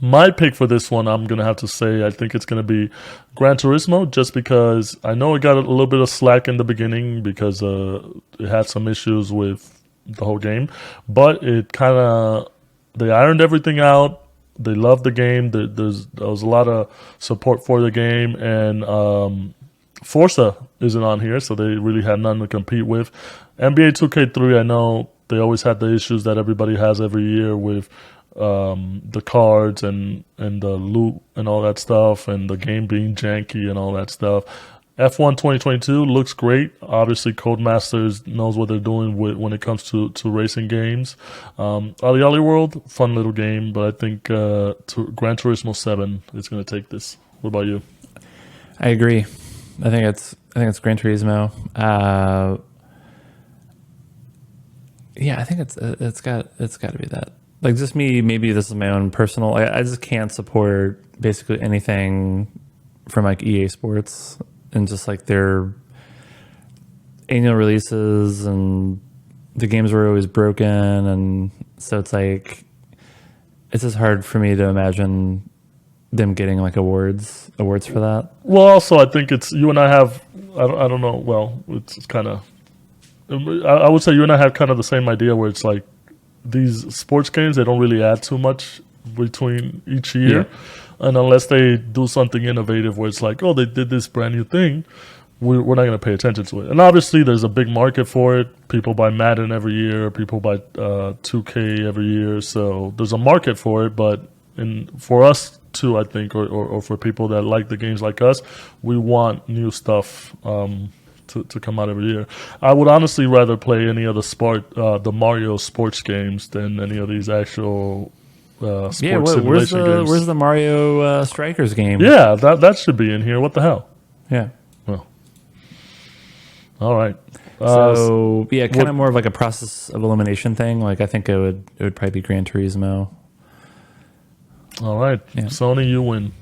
My pick for this one, I'm going to have to say, I think it's going to be Gran Turismo, just because I know it got a little bit of slack in the beginning because it had some issues with the whole game, but it kind of, they ironed everything out. They loved the game. There was a lot of support for the game, and Forza isn't on here, so they really had none to compete with. NBA 2K3, I know they always had the issues that everybody has every year with the cards and the loot and all that stuff, and the game being janky and all that stuff. F1 2022 looks great. Obviously, Codemasters knows what they're doing when it comes to racing games. Ali World, fun little game, but I think Gran Turismo 7 is going to take this. What about you? I agree. I think it's Gran Turismo. Yeah, I think it's got to be that. Like, just me, maybe this is my own personal. I just can't support basically anything from like EA Sports and just like their annual releases, and the games were always broken, and so it's like it's just hard for me to imagine them getting like awards for that. Well, also I think it's you and I have I don't know. Well, it's kind of I would say you and I have kind of the same idea where it's like these sports games, they don't really add too much between each year, and unless they do something innovative where it's like, oh, they did this brand new thing, we're not going to pay attention to it. And obviously there's a big market for it. People buy Madden every year, people buy 2K every year, so there's a market for it. But for us too, I think, or for people that like the games like us, we want new stuff to come out every year. I would honestly rather play any of the Mario sports games than any of these actual sports simulation games. Where's the Mario Strikers game? Yeah, that should be in here. What the hell? Yeah. Well, all right. So yeah, kind of more of like a process of elimination thing. Like I think it would probably be Gran Turismo. All right, Sony, you win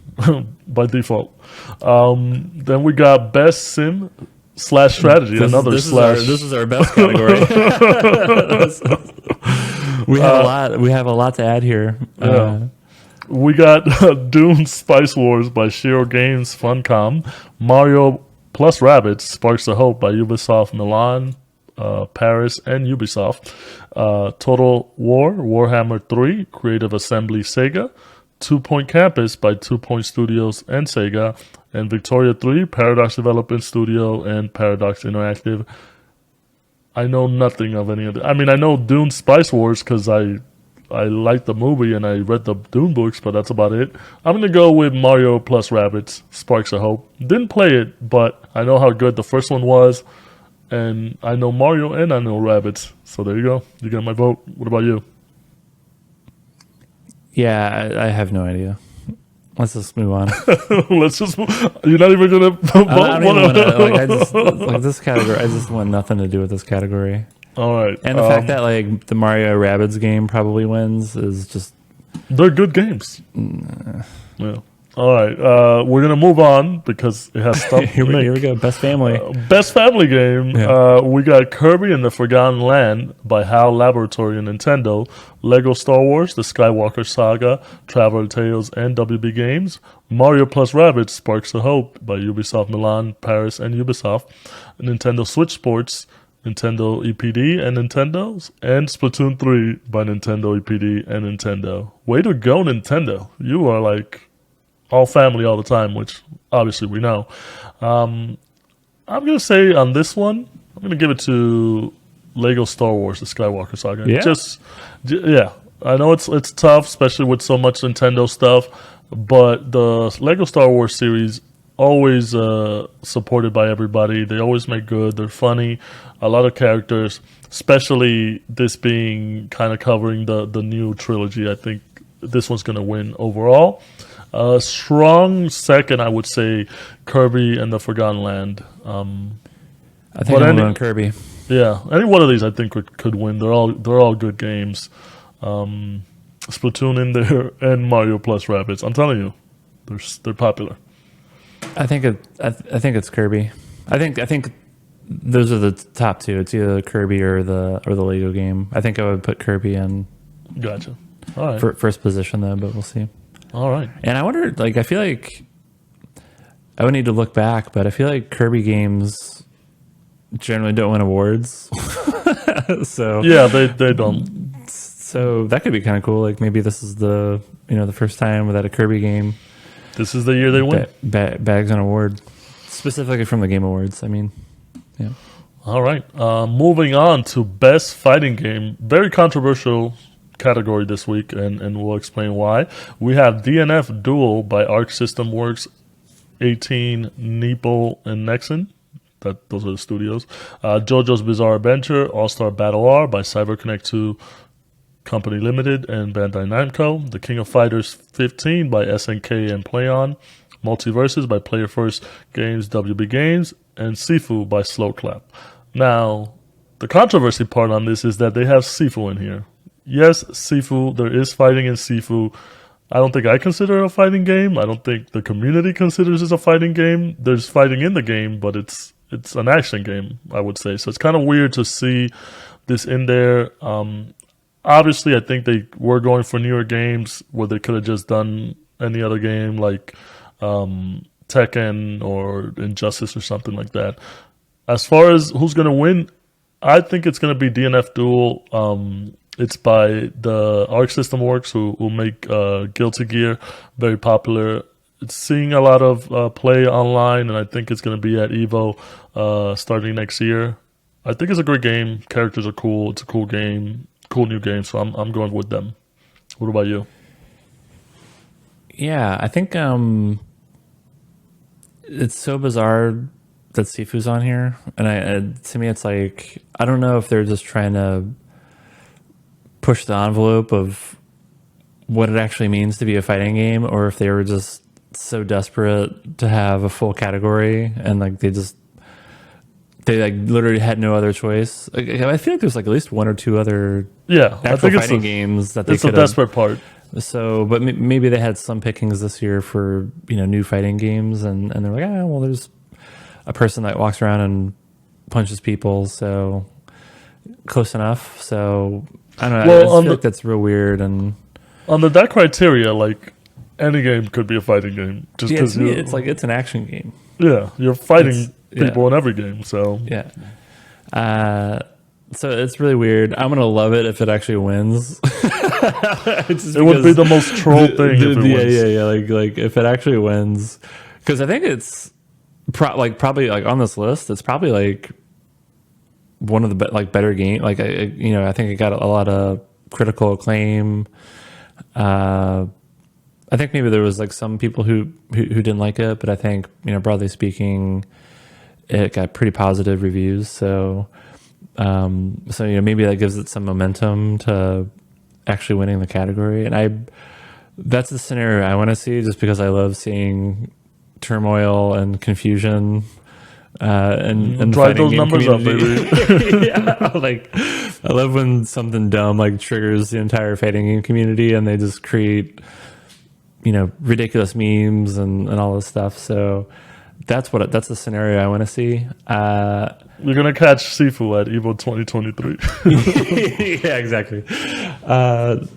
by default. Then we got best sim / strategy. This is our best category. We have a lot to add here. Yeah. We got Dune Spice Wars by Shiro Games Funcom, Mario plus Rabbids Sparks of Hope by Ubisoft Milan, Paris, and Ubisoft. Total War Warhammer 3 Creative Assembly Sega, 2 Point Campus by 2 Point Studios and Sega, and Victoria 3 Paradox Development Studio and Paradox Interactive. I know nothing of any of it. I mean, I know Dune Spice Wars because I liked the movie and I read the Dune books, but that's about it. I'm going to go with Mario plus Rabbids Sparks of Hope. Didn't play it, but I know how good the first one was, and I know Mario and I know Rabbids. So there you go. You got my vote. What about you? Yeah, I have no idea. Let's just move on. Let's just. You're not even gonna vote. I don't even wanna, like. I just like this category. I just want nothing to do with this category. All right. And the fact that like the Mario Rabbids game probably wins is just. They're good games. Yeah. All right. We're gonna move on because it has stuff. Here we go. Best family. Best family game. Yeah. We got Kirby and the Forgotten Land by HAL Laboratory and Nintendo. Lego Star Wars: The Skywalker Saga, Traveler Tales, and WB Games. Mario plus Rabbids: Sparks of Hope by Ubisoft Milan, Paris, and Ubisoft. Nintendo Switch Sports, Nintendo EPD and Nintendo's, and Splatoon 3 by Nintendo EPD and Nintendo. Way to go, Nintendo. You are like all family all the time, which obviously we know. I'm going to say on this one, I'm going to give it to Lego Star Wars, the Skywalker Saga. Yeah. I know it's tough, especially with so much Nintendo stuff, but the Lego Star Wars series always supported by everybody. They always make good. They're funny. A lot of characters, especially this being kind of covering the new trilogy. I think this one's going to win overall. Strong second, I would say, Kirby and the Forgotten Land. I think I'm going Kirby. Yeah, any one of these I think could win. They're all good games. Splatoon in there and Mario plus Rabbids. I'm telling you, they're popular. I think it's Kirby. I think those are the top two. It's either Kirby or the Lego game. I think I would put Kirby in. Gotcha. All right. First position though, but we'll see. All right. And I wonder, like, I feel like I would need to look back, but I feel like Kirby games generally don't win awards. So yeah, they don't. So that could be kind of cool. Like maybe this is the first time that a Kirby game. This is the year they win. Bags an award, specifically from the Game Awards. I mean, yeah. All right. Moving on to best fighting game. Very controversial category this week, and we'll explain why. We have DNF Duel by Arc System Works, 18, Neeple, and Nexon. Those are the studios. JoJo's Bizarre Adventure, All-Star Battle R by CyberConnect 2 Company Limited and Bandai Namco. The King of Fighters 15 by SNK and PlayOn. Multiverses by Player First Games, WB Games. And Sifu by Slow Clap. Now, the controversy part on this is that they have Sifu in here. Yes, Sifu, there is fighting in Sifu. I don't think I consider it a fighting game. I don't think the community considers it a fighting game. There's fighting in the game, but it's an action game, I would say. So it's kind of weird to see this in there. Obviously, I think they were going for newer games where they could have just done any other game like Tekken or Injustice or something like that. As far as who's going to win, I think it's going to be DNF Duel. It's by the Arc System Works who make Guilty Gear, very popular. It's seeing a lot of play online, and I think it's going to be at EVO starting next year. I think it's a great game. Characters are cool. It's a cool game, cool new game. So I'm going with them. What about you? Yeah, I think it's so bizarre that Sifu's on here, and to me, it's like I don't know if they're just trying to push the envelope of what it actually means to be a fighting game, or if they were just so desperate to have a full category and like they like literally had no other choice. Like, I feel like there's like at least one or two other actual fighting games that they could. It's the desperate part. So, but maybe they had some pickings this year for new fighting games, and they're like, well, there's a person that walks around and punches people, so close enough. So I don't know. Well, I just feel like that's real weird. And under that criteria, like any game could be a fighting game. Just because it's like it's an action game. Yeah, you're fighting people in every game. So yeah. So it's really weird. I'm gonna love it if it actually wins. It would be the most troll thing if it wins. Yeah. Like if it actually wins, because I think it's probably like on this list, it's probably like one of the better game. Like I think it got a lot of critical acclaim. I think maybe there was like some people who didn't like it, but I think broadly speaking, it got pretty positive reviews. So maybe that gives it some momentum to actually winning the category. And That's the scenario I want to see, just because I love seeing turmoil and confusion and drive those numbers community. up, baby. Yeah, like I love when something dumb like triggers the entire fighting game community, and they just create ridiculous memes and all this stuff. So that's the scenario I want to see. You're gonna catch Sifu at Evo 2023. Yeah, exactly.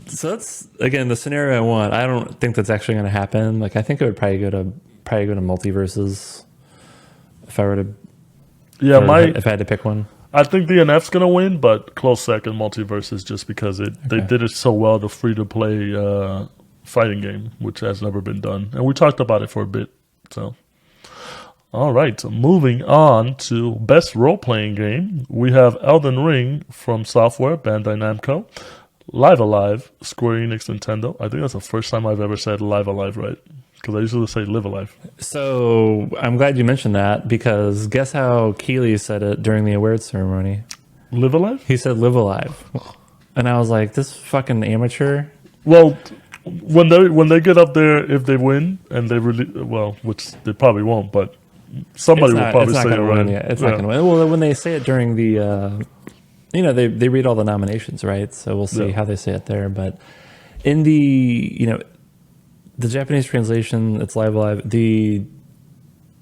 So that's again the scenario I want. I don't think that's actually going to happen. Like I think it would probably go to multiverses if I were to. Yeah, if I had to pick one. I think DNF's gonna win, but close second multiverses, just because they did it so well, the free to play fighting game, which has never been done, and we talked about it for a bit. So. All right, moving on to best role-playing game. We have Elden Ring from Software, Bandai Namco, Live Alive, Square Enix, Nintendo. I think that's the first time I've ever said Live Alive right, because I usually say Live Alive. So I'm glad you mentioned that, because guess how Keeley said it during the awards ceremony? Live Alive? He said Live Alive. And I was like, this fucking amateur. Well, when they get up there, if they win, and they really, well, which they probably won't, but somebody will probably say it right. It's not going to win. Well, when they say it during the, they read all the nominations, right? So we'll see how they say it there. But in the, the Japanese translation, it's Live Alive. And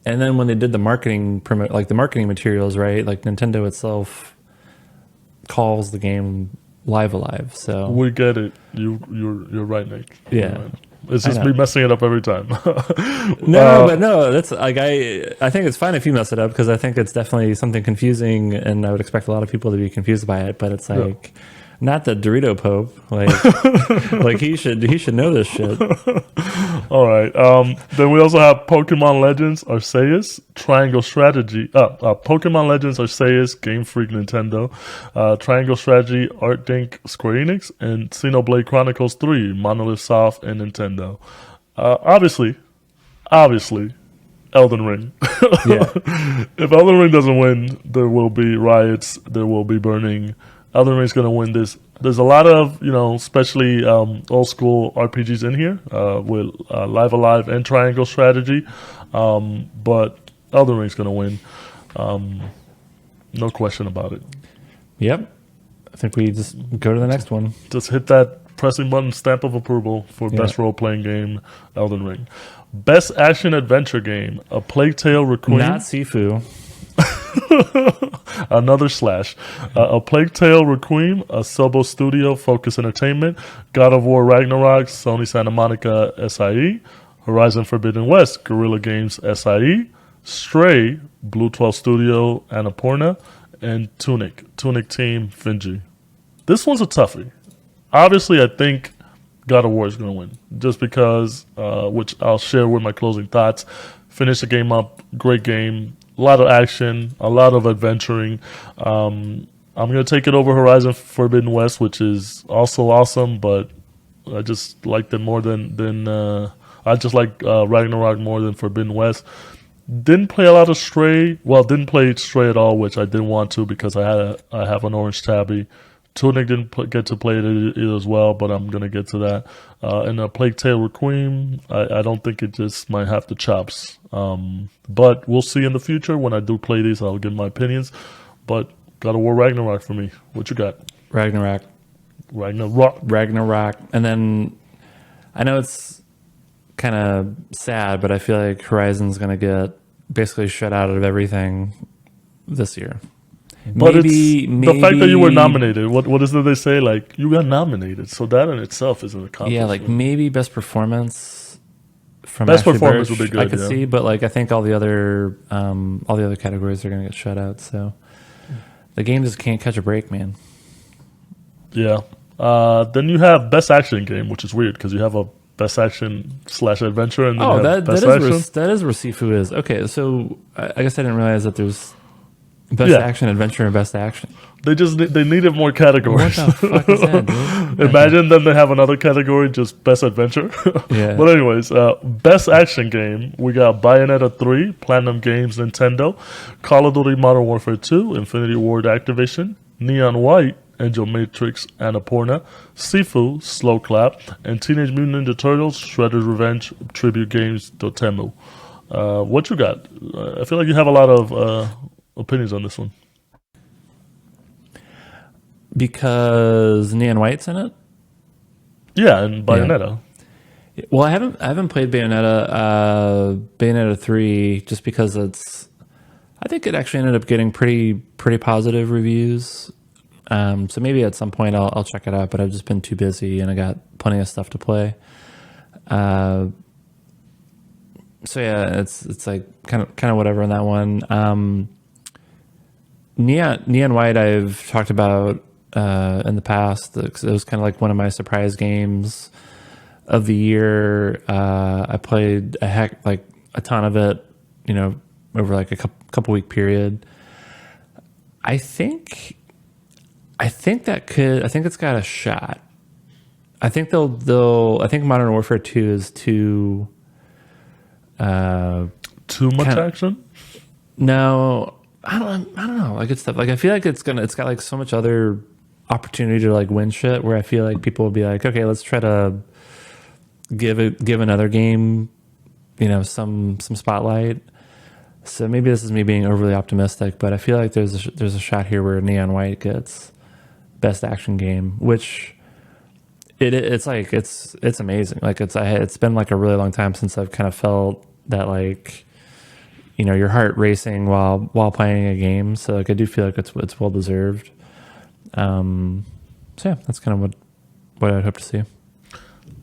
then when they did the marketing the marketing materials, right? Like Nintendo itself calls the game Live Alive. So we get it. You're right, Nick. Yeah. Right. It's just me messing it up every time. No, that's like I think it's fine if you mess it up, because I think it's definitely something confusing, and I would expect a lot of people to be confused by it. But it's like not the Dorito Pope, like he should know this shit. All right. Then we also have Pokemon Legends Arceus Triangle Strategy. Pokemon Legends Arceus Game Freak Nintendo, Triangle Strategy Art Dink Square Enix, and Xenoblade Chronicles 3 Monolith Soft and Nintendo. Obviously, Elden Ring. Yeah. If Elden Ring doesn't win, there will be riots. There will be burning. Elden Ring's going to win this. There's a lot of, especially old school RPGs in here with Live Alive and Triangle Strategy. But Elden Ring's going to win. No question about it. Yep. I think we just go to the next one. Just hit that pressing button stamp of approval for best role-playing game, Elden Ring. Best action adventure game, A Plague Tale Requiem. Not Sifu. Another slash. A Plague Tale Requiem, Asobo Studio, Focus Entertainment, God of War Ragnarok, Sony Santa Monica SIE, Horizon Forbidden West, Guerrilla Games SIE, Stray, Blue 12 Studio, Annapurna, and Tunic Team, Finji. This one's a toughie. Obviously, I think God of War is going to win, just because, which I'll share with my closing thoughts. Finish the game up, great game. A lot of action, a lot of adventuring. I'm going to take it over Horizon Forbidden West, which is also awesome, but I just liked it more than I just like Ragnarok more than Forbidden West. Didn't play a lot of Stray. Well, didn't play Stray at all, which I didn't want to, because I have an orange tabby. Tunic didn't get to play it either as well, but I'm going to get to that. And A Plague Tale Requiem, I don't think it just might have the chops. But we'll see in the future. When I do play these, I'll give my opinions. But God of War Ragnarok for me. What you got? Ragnarok. And then I know it's kind of sad, but I feel like Horizon's going to get basically shut out of everything this year. But maybe the fact that you were nominated. What is it they say? Like, you got nominated, so that in itself is an accomplishment. Yeah, like maybe best performance from best Ashley performance Birch, would be good. I could see, but like I think all the other categories are going to get shut out. So the game just can't catch a break, man. Yeah. Then you have best action game, which is weird because you have a best action / adventure, and then that is where Sifu is. Okay, so I guess I didn't realize that there's best action adventure and best action. They needed more categories. What the fuck is that, dude? Imagine then they have another category, just best adventure. Yeah. But anyways, best action game, we got Bayonetta 3, Platinum Games, Nintendo, Call of Duty Modern Warfare 2, Infinity Ward Activision, Neon White, Angel Matrix Annapurna, Sifu, Slow Clap, and Teenage Mutant Ninja Turtles, Shredder's Revenge Tribute Games, Dotemu. What you got? I feel like you have a lot of opinions on this one. Because Neon White's in it? Yeah, and Bayonetta. Yeah. Well, I haven't played Bayonetta 3 just because I think it actually ended up getting pretty positive reviews. So maybe at some point I'll check it out, but I've just been too busy and I got plenty of stuff to play. So yeah, it's like kind of whatever on that one. Neon White I've talked about in the past. It was kind of like one of my surprise games of the year. I played a ton of it, over like a couple week period. I think it's got a shot. I think I think Modern Warfare 2 is too much action. No, I don't know. Like, it's stuff like, I feel like it's got like so much other opportunity to like win shit where I feel like people will be like, okay, let's try to give another game, some spotlight. So maybe this is me being overly optimistic, but I feel like there's a shot here where Neon White gets best action game, which it's amazing. Like, it's been like a really long time since I've kind of felt that, like, your heart racing while playing a game. So like, I do feel like it's well deserved. So yeah, that's kind of what I'd hope to see.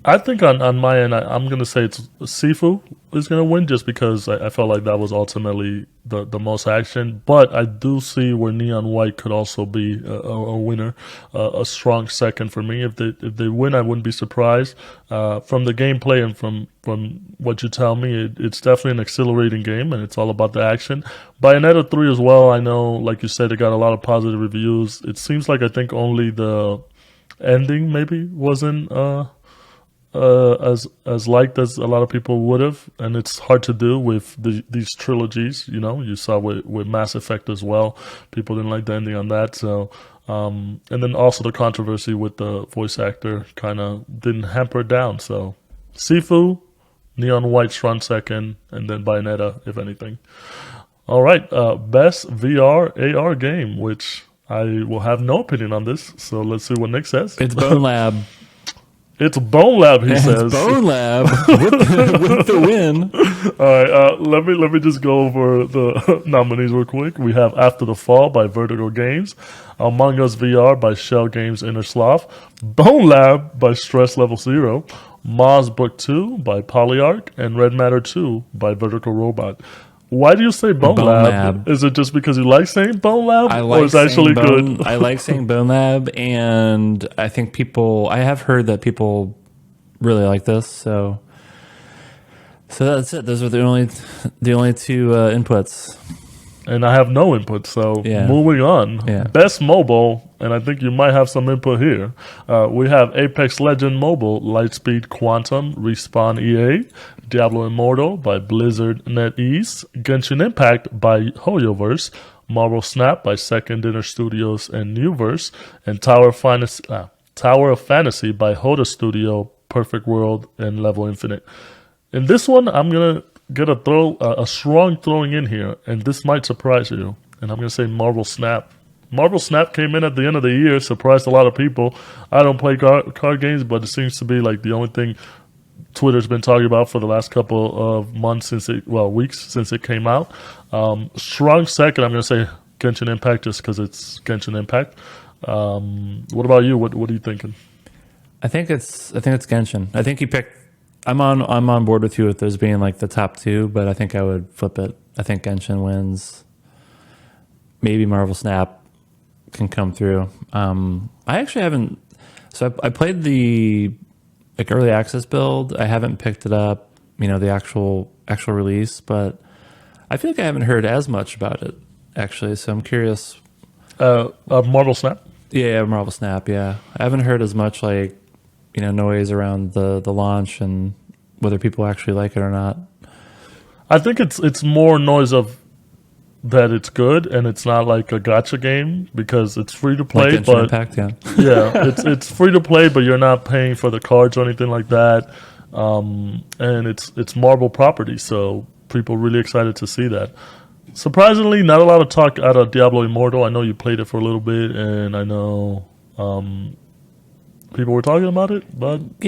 I think on my end, I'm going to say it's Sifu is going to win just because I felt like that was ultimately the most action. But I do see where Neon White could also be a winner, a strong second for me. If they win, I wouldn't be surprised. From the gameplay and from what you tell me, it's definitely an exhilarating game, and it's all about the action. Bayonetta 3 as well, I know, like you said, it got a lot of positive reviews. It seems like I think only the ending maybe wasn't as liked as a lot of people would have, and it's hard to do with these trilogies. You saw with Mass Effect as well. People didn't like the ending on that. So, and then also the controversy with the voice actor kind of didn't hamper it down. So, Sifu, Neon White strong second, and then Bayonetta, if anything. All right, best VR AR game, which I will have no opinion on this. So let's see what Nick says. It's Bone Lab. It's Bone Lab, he says. It's Bone Lab with the win. All right, let me just go over the nominees real quick. We have After the Fall by Vertigo Games, Among Us VR by Shell Games Inner Sloth, Bone Lab by Stress Level Zero, Moz Book 2 by Polyarch, and Red Matter 2 by Vertical Robot. Why do you say Bone Lab? Is it just because you like saying Bone Lab? Or it's actually good? I like saying Bone Lab, and I think I have heard that people really like this, so that's it. Those are the only two inputs. And I have no input, so yeah. Moving on. Yeah. Best mobile, and I think you might have some input here. We have Apex Legend Mobile, Lightspeed Quantum, Respawn EA, Diablo Immortal by Blizzard NetEase, Genshin Impact by HoYoverse, Marvel Snap by Second Dinner Studios and Newverse, and Tower of Fantasy by Hoda Studio, Perfect World, and Level Infinite. In this one, I'm going to get a strong throwing in here, and this might surprise you. And I'm going to say Marvel Snap. Marvel Snap came in at the end of the year, surprised a lot of people. I don't play card games, but it seems to be like the only thing Twitter's been talking about for the last couple of months weeks since it came out. Strong second, I'm going to say Genshin Impact just because it's Genshin Impact. What about you? What are you thinking? I think it's Genshin. I think you picked. I'm on board with you with those being like the top two, but I think I would flip it. I think Genshin wins. Maybe Marvel Snap can come through. I actually haven't. So I played the early access build. I haven't picked it up, the actual release, but I feel like I haven't heard as much about it actually. So I'm curious. Marvel Snap. Yeah, Marvel Snap. Yeah, I haven't heard as much noise around the launch and whether people actually like it or not. I think it's more noise of that it's good and it's not like a gotcha game because it's free to play. Like Genshin Impact, yeah. Yeah, it's free to play, but you're not paying for the cards or anything like that. And it's Marvel property, so people really excited to see that. Surprisingly, not a lot of talk out of Diablo Immortal. I know you played it for a little bit, and I know people were talking about it, but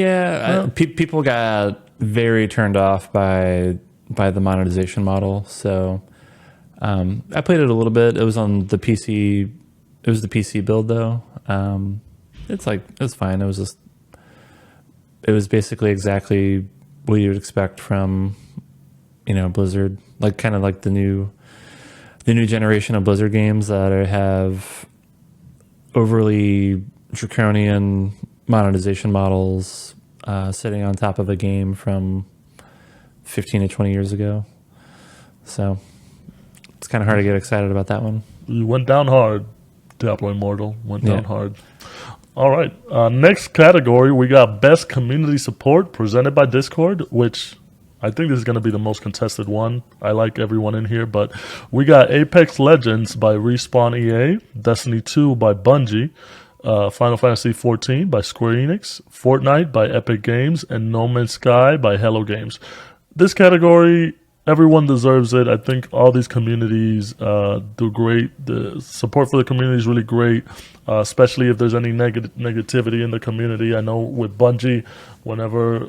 people got very turned off by the monetization model. So I played it a little bit. It was on the PC. It was the PC build though. It was fine. It was basically exactly what you would expect from, Blizzard, like kind of like the new generation of Blizzard games that have overly draconian monetization models sitting on top of a game from 15 to 20 years ago. So it's kind of hard to get excited about that one. You went down hard. Diablo Immortal went down hard. All right. Next category, we got Best Community Support presented by Discord, which I think this is going to be the most contested one. I like everyone in here, but we got Apex Legends by Respawn EA, Destiny 2 by Bungie, Final Fantasy XIV by Square Enix, Fortnite by Epic Games, and No Man's Sky by Hello Games. This category, everyone deserves it. I think all these communities do great. The support for the community is really great, especially if there's any negativity in the community. I know with Bungie, whenever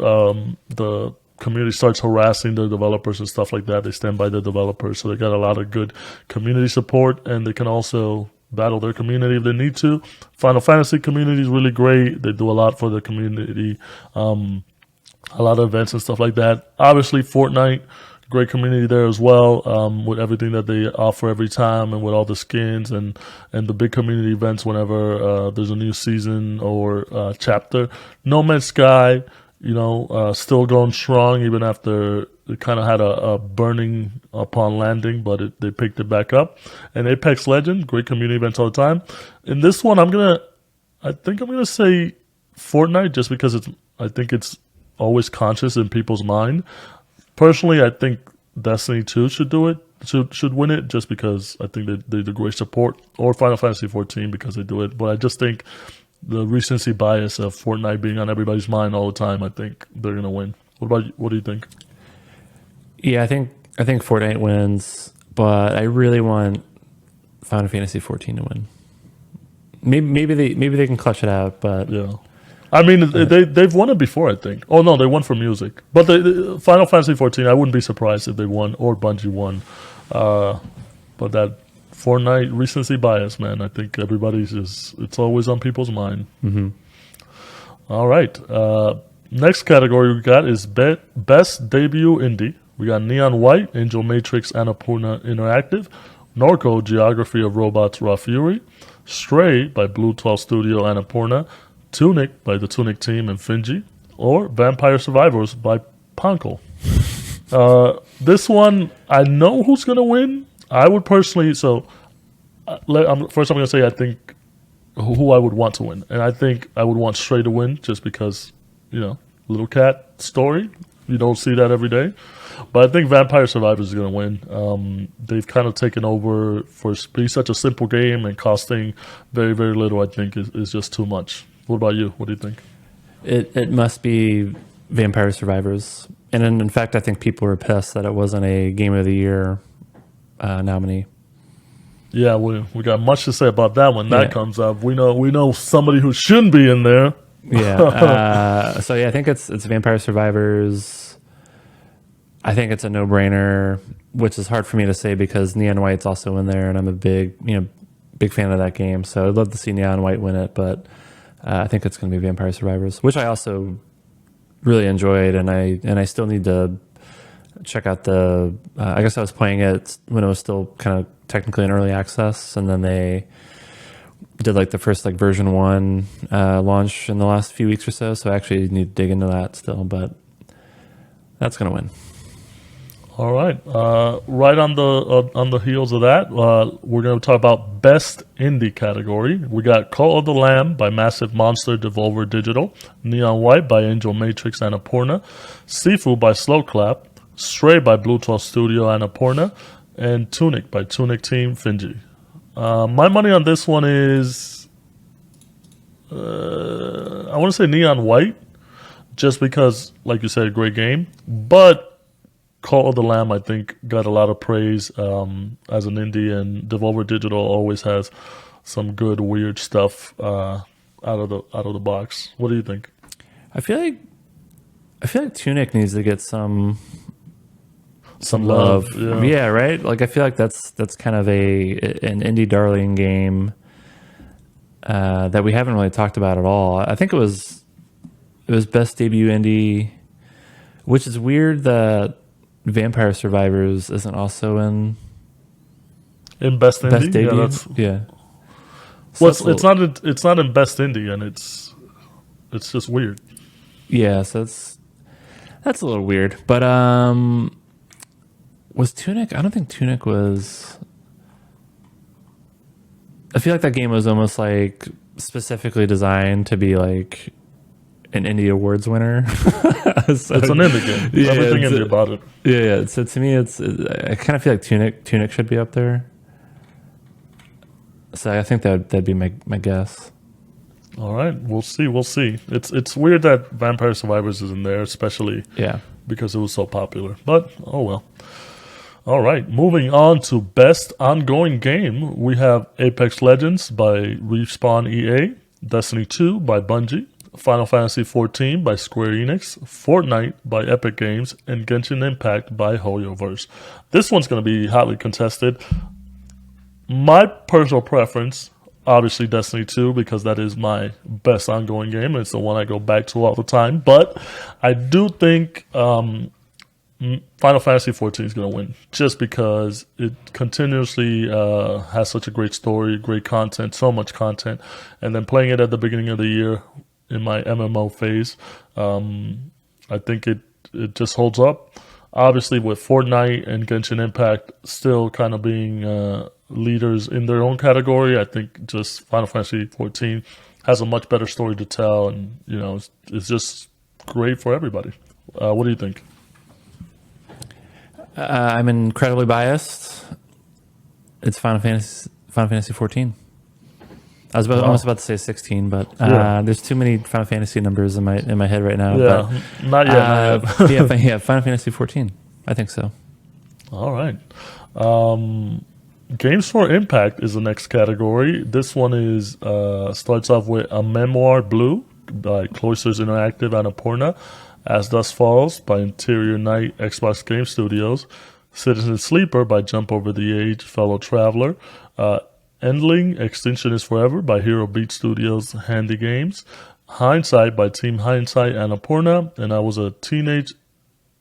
the community starts harassing their developers and stuff like that, they stand by the developers. So they got a lot of good community support, and they can also battle their community if they need to. Final Fantasy community is really great. They do a lot for the community, a lot of events and stuff like that. Obviously, Fortnite, great community there as well, with everything that they offer every time and with all the skins and the big community events whenever there's a new season or chapter. No Man's Sky, still going strong even after it kind of had a burning upon landing, but they picked it back up. And Apex Legends, great community events all the time. In this one, I think I'm gonna say Fortnite just because I think it's always conscious in people's mind. Personally, I think Destiny 2 should do it, should win it, just because I think they do great support, or Final Fantasy 14 because they do it. But I just think the recency bias of Fortnite being on everybody's mind all the time, I think they're gonna win. What about you? What do you think? Yeah, I think Fortnite wins, but I really want Final Fantasy 14 to win. Maybe they can clutch it out, but yeah. I mean, they've won it before, I think. Oh, no, they won for music. But the Final Fantasy 14, I wouldn't be surprised if they won or Bungie won. But that Fortnite recency bias, man, I think it's always on people's mind. Mm-hmm. All right. Next category we got is Best Debut Indie. We got Neon White, Angel Matrix Annapurna Interactive, Norco, Geography of Robots Raw Fury, Stray by Blue 12 Studio Annapurna, Tunic by the Tunic team and Finji, or Vampire Survivors by Ponko. This one, I know who's going to win. I would personally, first I'm going to say I think who I would want to win. And I think I would want Stray to win just because, little cat story. You don't see that every day. But I think Vampire Survivors is going to win. They've kind of taken over for being such a simple game and costing very, very little, I think, is just too much. What about you? What do you think? It must be Vampire Survivors. And in fact, I think people were pissed that it wasn't a Game of the Year nominee. Yeah, we got much to say about that when that comes up. We know somebody who shouldn't be in there. Yeah. I think it's Vampire Survivors. I think it's a no-brainer, which is hard for me to say because Neon White's also in there, and I'm a big fan of that game. So I'd love to see Neon White win it, but I think it's going to be Vampire Survivors, which I also really enjoyed, and I still need to check out the. I guess I was playing it when it was still kind of technically in early access, and then they did like the first version 1 launch in the last few weeks or so. So I actually need to dig into that still, but that's going to win. All right. Right on the heels of that, we're going to talk about Best Indie category. We got Call of the Lamb by Massive Monster Devolver Digital, Neon White by Angel Matrix Annapurna, Sifu by Slow Clap, Stray by Blue 12 Studio Annapurna, and Tunic by Tunic Team Finji. My money on this one is, I want to say Neon White, just because, like you said, great game. But Call of the Lamb, I think, got a lot of praise as an indie, and Devolver Digital always has some good, weird stuff out of the box. What do you think? I feel like Tunic needs to get some love. Yeah, right. Like I feel like that's kind of an indie darling game that we haven't really talked about at all. I think it was best debut indie, which is weird that Vampire Survivors isn't also in best indie. Best debut. Yeah. Well, it's not in best indie, and it's just weird. Yeah, so that's a little weird. But was Tunic? I don't think Tunic was. I feel like that game was almost like specifically designed to be like an Indie Awards winner. So, it's an indie game. Yeah, everything indie about it. Yeah. So to me, I kind of feel like Tunic should be up there. So I think that'd be my guess. All right, we'll see. It's weird that Vampire Survivors isn't there, especially because it was so popular. But oh well. All right, moving on to best ongoing game, we have Apex Legends by Respawn EA, Destiny 2 by Bungie, Final Fantasy XIV by Square Enix, Fortnite by Epic Games, and Genshin Impact by HoYoverse. This one's going to be hotly contested. My personal preference, obviously Destiny 2, because that is my best ongoing game. It's the one I go back to all the time. But I do think Final Fantasy XIV is going to win, just because it continuously has such a great story, great content, so much content. And then playing it at the beginning of the year in my MMO phase, I think it just holds up. Obviously, with Fortnite and Genshin Impact still kind of being leaders in their own category, I think just Final Fantasy XIV has a much better story to tell, and it's just great for everybody. What do you think? I'm incredibly biased. It's Final Fantasy XIV. I was almost about to say 16, but there's too many Final Fantasy numbers in my head right now. Yeah, but, not yet. Yeah, Final Fantasy 14. I think so. All right. Games for Impact is the next category. This one is starts off with A Memoir Blue by Cloisters Interactive Annapurna, As Dusk Falls by Interior Night Xbox Game Studios, Citizen Sleeper by Jump Over the Age Fellow Traveler, Endling Extinction is Forever by Hero Beat Studios Handy Games, Hindsight by Team Hindsight Annapurna, and I Was a Teenage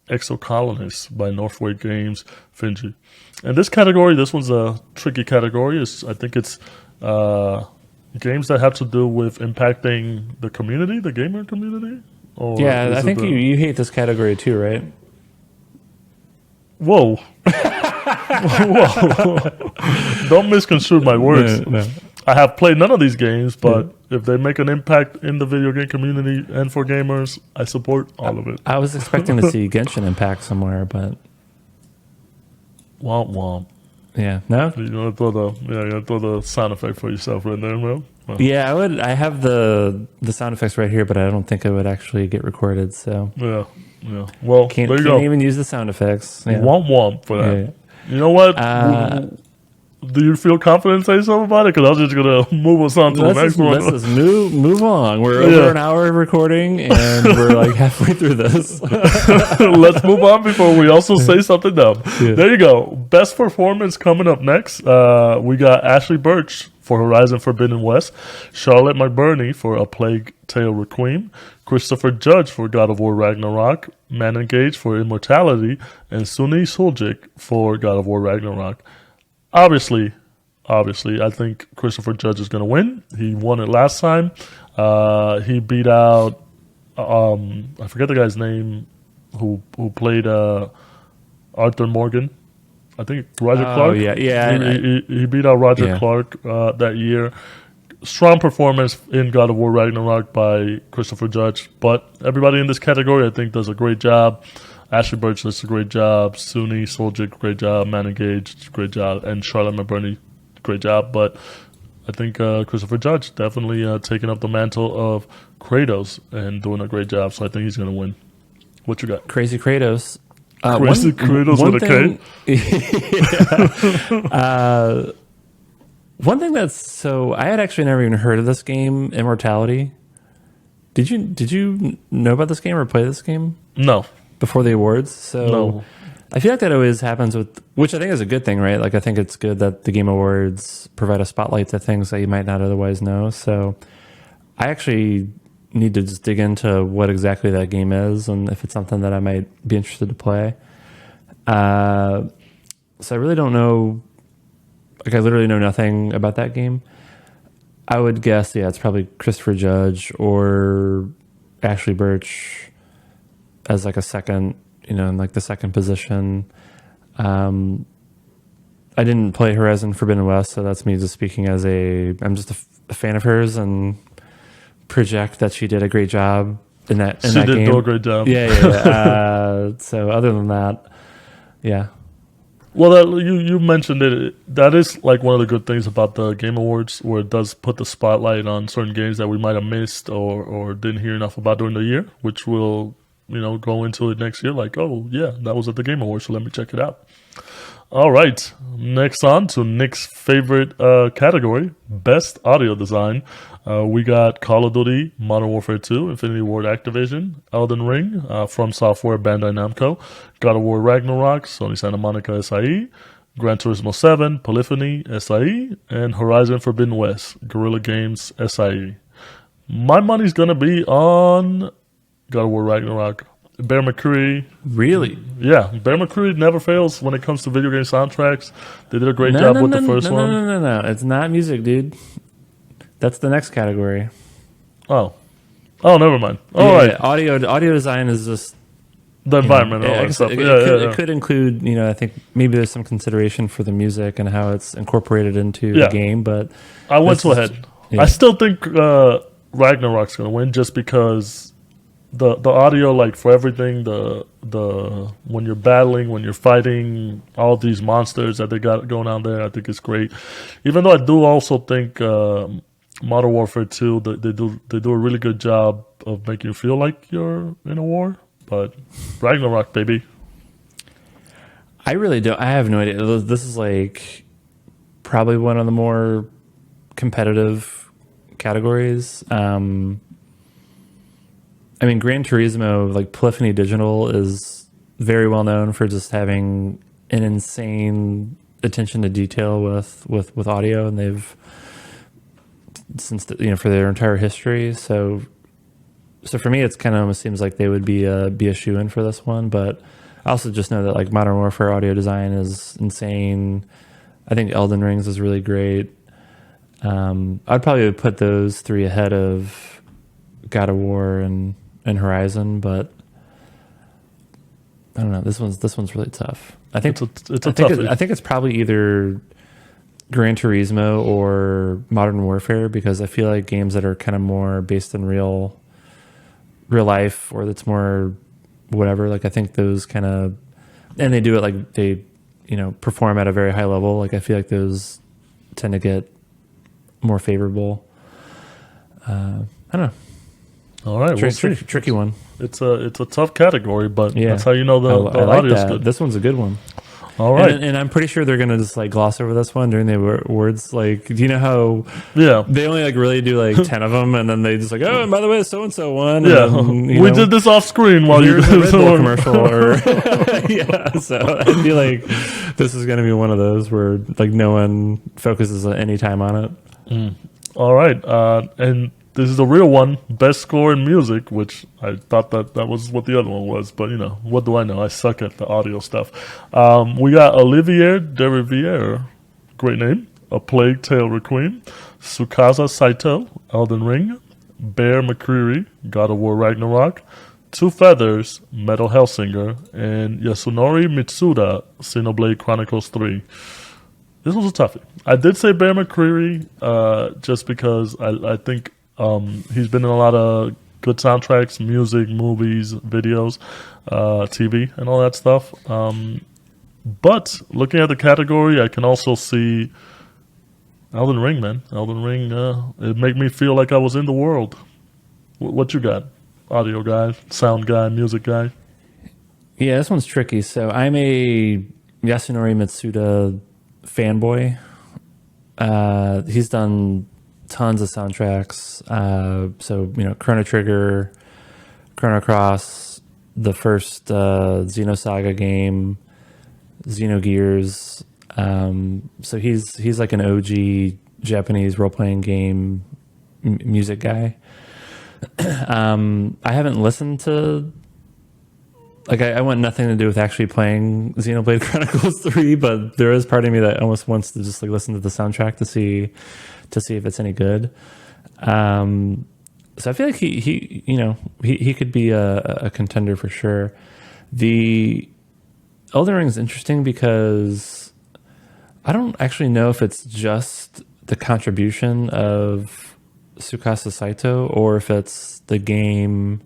Exocolonist by Northway Games Finji. And this category, this one's a tricky category. I think it's games that have to do with impacting the community, the gamer community. I think you hate this category too, right? Whoa. Whoa. Don't misconstrue my words. No. I have played none of these games, but if they make an impact in the video game community and for gamers, I support all of it. I was expecting to see Genshin Impact somewhere, but womp womp. Yeah, no. You throw the sound effect for yourself right there, bro. Well. Yeah, I would. I have the sound effects right here, but I don't think it would actually get recorded. So yeah. Well, can't there you go. Even use the sound effects. Yeah. Womp womp for that. Yeah. You know what? Do you feel confident saying something about it? Because I was just going to move us on to the next one. Let's just move on. We're over an hour of recording, and we're like halfway through this. Let's move on before we also say something dumb. Yeah. There you go. Best performance coming up next. We got Ashley Birch for Horizon Forbidden West, Charlotte McBurney for A Plague Tale Requiem, Christopher Judge for God of War Ragnarok, Man Gage for Immortality, and Suni Suljic for God of War Ragnarok. Obviously, I think Christopher Judge is going to win. He won it last time. He beat out, I forget the guy's name, who played Arthur Morgan. I think Roger Clark. Oh, yeah. He beat out Roger Clark that year. Strong performance in God of War Ragnarok by Christopher Judge. But everybody in this category, I think, does a great job. Ashley Birch does a great job. Suni Soljic, great job. Man Engaged, great job. And Charlotte McBurney, great job. But I think Christopher Judge definitely taking up the mantle of Kratos and doing a great job. So I think he's going to win. What you got? Crazy Kratos. Crazy Kratos with a K? One thing I had actually never even heard of this game, Immortality. Did you know about this game or play this game? No. Before the awards? So no. I feel like that always happens with, which I think is a good thing, right? Like I think it's good that the Game Awards provide a spotlight to things that you might not otherwise know. So I actually need to just dig into what exactly that game is and if it's something that I might be interested to play. So I really don't know. Like I literally know nothing about that game. I would guess, it's probably Christopher Judge or Ashley Birch as like a second, in like the second position. I didn't play Horizon Forbidden West, so that's me just speaking as I'm just a fan of hers and project that she did a great job in that game. She did do a great job. Yeah. So other than that, yeah. Well, you mentioned it. That is like one of the good things about the Game Awards, where it does put the spotlight on certain games that we might have missed or didn't hear enough about during the year, which will, go into it next year. Like, oh yeah, that was at the Game Awards, so let me check it out. All right, next on to Nick's favorite category, Best Audio Design. We got Call of Duty, Modern Warfare 2, Infinity Ward Activision, Elden Ring, From Software, Bandai Namco, God of War Ragnarok, Sony Santa Monica SIE, Gran Turismo 7, Polyphony SIE, and Horizon Forbidden West, Guerrilla Games SIE. My money's going to be on God of War Ragnarok. Bear McCreary. Really? Yeah, Bear McCreary never fails when it comes to video game soundtracks. They did a great job with the first one. No. It's not music, dude. That's the next category. Oh, never mind. All right. Audio design is just the environment and all that stuff. It could include, I think maybe there's some consideration for the music and how it's incorporated into the game. But I went too ahead. Yeah. I still think Ragnarok's going to win just because the audio, like for everything, the when you're battling, when you're fighting all these monsters that they got going on there, I think it's great. Even though I do also think Modern Warfare 2, they do a really good job of making you feel like you're in a war. But Ragnarok, baby. I really don't. I have no idea. This is like probably one of the more competitive categories. I mean, Gran Turismo, like Polyphony Digital, is very well known for just having an insane attention to detail with audio, and they've for their entire history. So for me, it's kind of almost seems like they would be a shoe-in for this one. But I also just know that like Modern Warfare audio design is insane. I think Elden Rings is really great. I'd probably put those three ahead of God of War and Horizon, but I don't know. This one's really tough. I think I think it's probably either Gran Turismo or Modern Warfare, because I feel like games that are kind of more based in real life, or that's more whatever. Like I think those kind of, and they do it like they perform at a very high level. Like I feel like those tend to get more favorable. I don't know. All right, tricky one. It's a tough category, but that's how you know the I like audio's that. good. This one's a good one. All right, and I'm pretty sure they're gonna just like gloss over this one during the awards. Like, do you know how? Yeah, they only like really do like 10 of them, and then they just like, oh, and by the way, so and so won. Yeah, and, we did this off screen while you did the Red Bull commercial. Or so I feel like this is gonna be one of those where like no one focuses any time on it. All right, and this is a real one, best score in music, which I thought that was what the other one was, but what do I know? I suck at the audio stuff. We got Olivier Deriviere, great name, A Plague Tale Requiem, Tsukasa Saito, Elden Ring, Bear McCreary, God of War Ragnarok, Two Feathers, Metal Hellsinger, and Yasunori Mitsuda, Xenoblade Chronicles 3. This was a toughie. I did say Bear McCreary just because I think he's been in a lot of good soundtracks, music, movies, videos, TV, and all that stuff. But looking at the category, I can also see Elden Ring, man. Elden Ring, it made me feel like I was in the world. What you got? Audio guy, sound guy, music guy? Yeah, this one's tricky. So I'm a Yasunori Mitsuda fanboy. He's done tons of soundtracks. So, Chrono Trigger, Chrono Cross, the first Xenosaga game, Xenogears. So he's like an OG Japanese role-playing game music guy. I haven't listened to, like, I want nothing to do with actually playing Xenoblade Chronicles 3, but there is part of me that almost wants to just like listen to the soundtrack to see if it's any good. So I feel like he could be a contender for sure. The Elden Ring is interesting because I don't actually know if it's just the contribution of Tsukasa Saito or if it's the game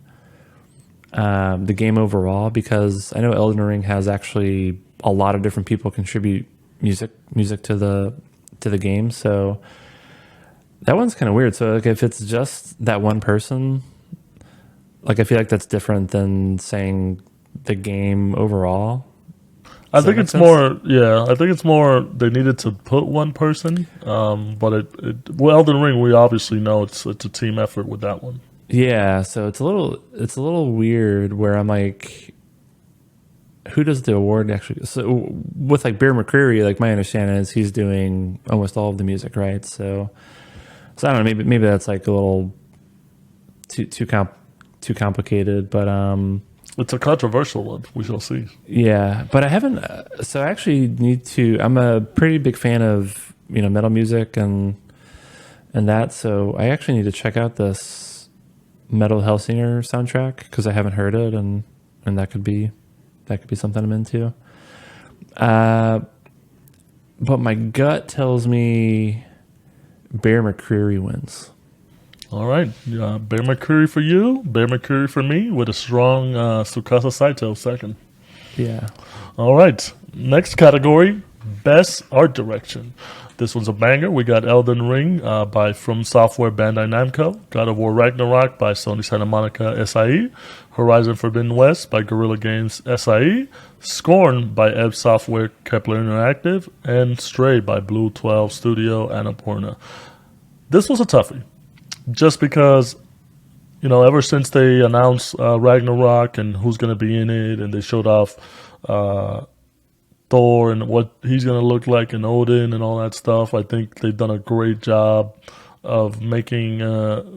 overall, because I know Elden Ring has actually a lot of different people contribute music to the game. So that one's kind of weird. So like if it's just that one person, like I feel like that's different than saying the game overall. I think it's more, I think it's more they needed to put one person, but Elden Ring, we obviously know it's a team effort with that one. Yeah, so it's a little weird where I'm like, who does the award actually? So with like Bear McCreary, like my understanding is he's doing almost all of the music, right? So I don't know, maybe that's like a little too complicated, but it's a controversial one. We shall see. Yeah, but I haven't. So I actually need to. I'm a pretty big fan of metal music and that. So I actually need to check out this Metal Hellsinger soundtrack because I haven't heard it, and that could be something I'm into. But my gut tells me Bear McCreary wins. All right. Bear McCreary for you, Bear McCreary for me, with a strong Tsukasa Saito second. Yeah. All right. Next category, Best Art Direction. This one's a banger. We got Elden Ring by From Software Bandai Namco, God of War Ragnarok by Sony Santa Monica SIE, Horizon Forbidden West by Guerrilla Games SIE, Scorn by Ebb Software Kepler Interactive, and Stray by Blue 12 Studio Annapurna. This was a toughie. Just because, ever since they announced Ragnarok and who's going to be in it, and they showed off Thor and what he's going to look like, and Odin and all that stuff, I think they've done a great job of making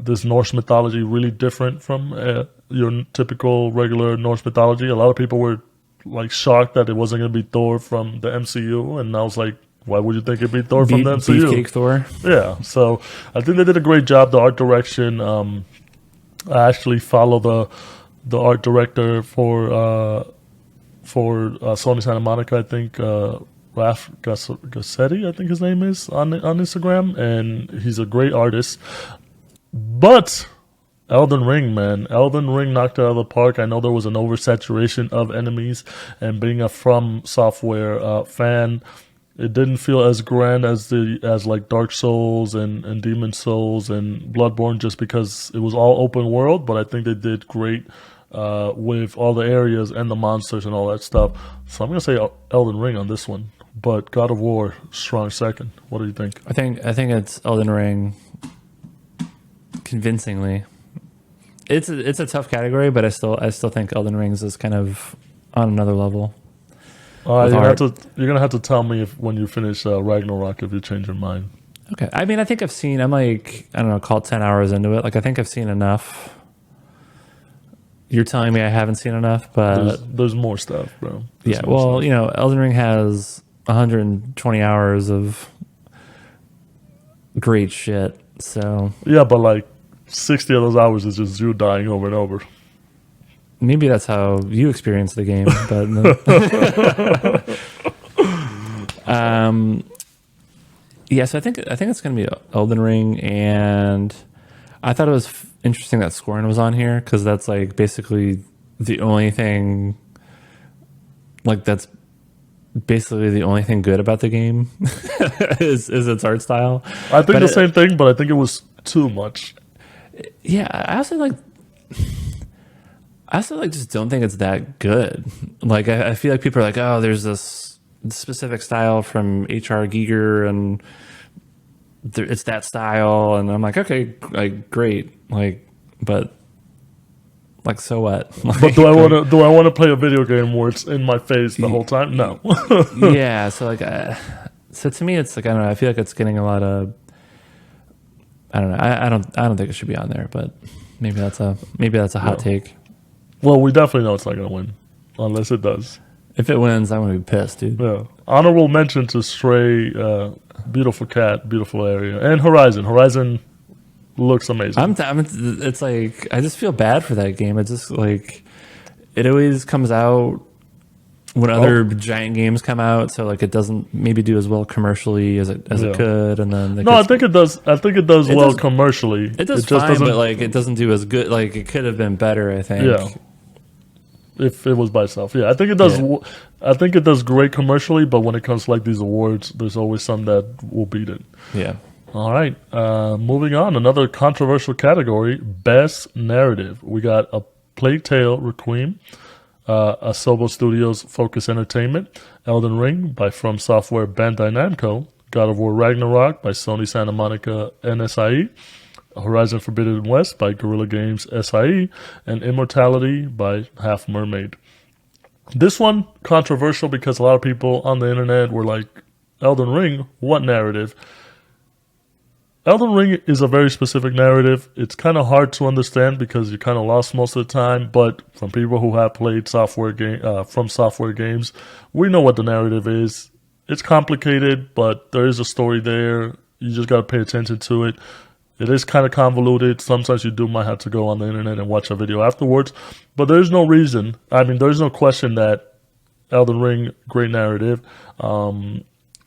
this Norse mythology really different from your typical regular Norse mythology. A lot of people were like shocked that it wasn't going to be Thor from the MCU, and I was like, why would you think it'd be Thor from the MCU? Beefcake Thor. Yeah, so I think they did a great job. The art direction, I actually follow the art director for Sony Santa Monica. I think Raf Gassetti, I think his name is on Instagram, and he's a great artist. But Elden Ring, man, Elden Ring knocked it out of the park. I know there was an oversaturation of enemies, and being a From Software fan, it didn't feel as grand as like Dark Souls and Demon Souls and Bloodborne, just because it was all open world. But I think they did great with all the areas and the monsters and all that stuff. So I'm gonna say Elden Ring on this one, but God of War strong second. What do you think? I think it's Elden Ring convincingly. It's a tough category, but I still think Elden Rings is kind of on another level. You're gonna have to tell me when you finish Ragnarok if you change your mind. Okay. I mean, I think I'm like, I don't know, call it 10 hours into it. Like, I think I've seen enough. You're telling me I haven't seen enough, but there's more stuff, bro. Well, Elden Ring has 120 hours of great shit. So yeah, but like 60 of those hours is just you dying over and over. Maybe that's how you experience the game, but so I think it's going to be Elden Ring, and I thought it was interesting that scoring was on here because that's like basically the only thing, like that's basically the only thing good about the game is its art style. I think same thing, but I think it was too much. Yeah, I also like just don't think it's that good. Like I feel like people are like, oh, there's this specific style from H.R. Giger and it's that style, and I'm like, okay, like great, like, but like, so what? Like, but do I want to play a video game where it's in my face the whole time? No. Yeah, so like, so to me, it's like, I don't know. I feel like it's getting a lot of. I don't know. I don't think it should be on there, but maybe that's a hot take. Well, we definitely know it's not gonna win, unless it does. If it wins, I'm gonna be pissed, dude. Yeah. Honorable mention to Stray, beautiful cat, beautiful area, and Horizon. Horizon looks amazing. It's like I just feel bad for that game. It's just like it always comes out when other giant games come out, so like it doesn't maybe do as well commercially as it could, and then I think it does. I think it does well commercially. It does fine, but like it doesn't do as good. Like it could have been better, I think. Yeah. If it was by itself, I think it does. Yeah. I think it does great commercially, but when it comes to like these awards, there's always some that will beat it. Yeah. All right. Moving on, another controversial category: Best Narrative. We got A Plague Tale: Requiem, Asobo Studios' Focus Entertainment, Elden Ring by From Software Bandai Namco, God of War Ragnarok by Sony Santa Monica NSIE, Horizon Forbidden West by Guerrilla Games SIE, and Immortality by Half Mermaid. This one, controversial because a lot of people on the internet were like, Elden Ring, what narrative? Elden Ring is a very specific narrative. It's kind of hard to understand because you're kind of lost most of the time, but from people who have played From Software games, we know what the narrative is. It's complicated, but there is a story there. You just got to pay attention to it. It is kind of convoluted. Sometimes you might have to go on the internet and watch a video afterwards. But there's no reason. I mean, there's no question that Elden Ring, great narrative.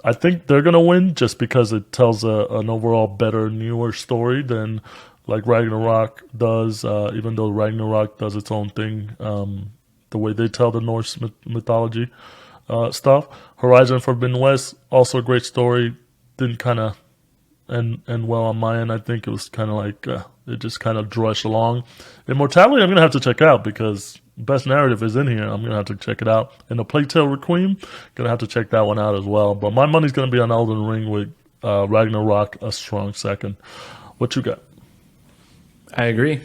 I think they're going to win just because it tells an overall better, newer story than like Ragnarok does, even though Ragnarok does its own thing, the way they tell the Norse mythology stuff. Horizon Forbidden West, also a great story. Didn't kind of and well on my end. I think it was kind of like it just kind of drudged along. Immortality I'm gonna have to check out because best narrative is in here. I'm gonna have to check it out. And The Plague Tale: Requiem, gonna have to check that one out as well. But my money's gonna be on Elden Ring with Ragnarok a strong second. What you got? I agree.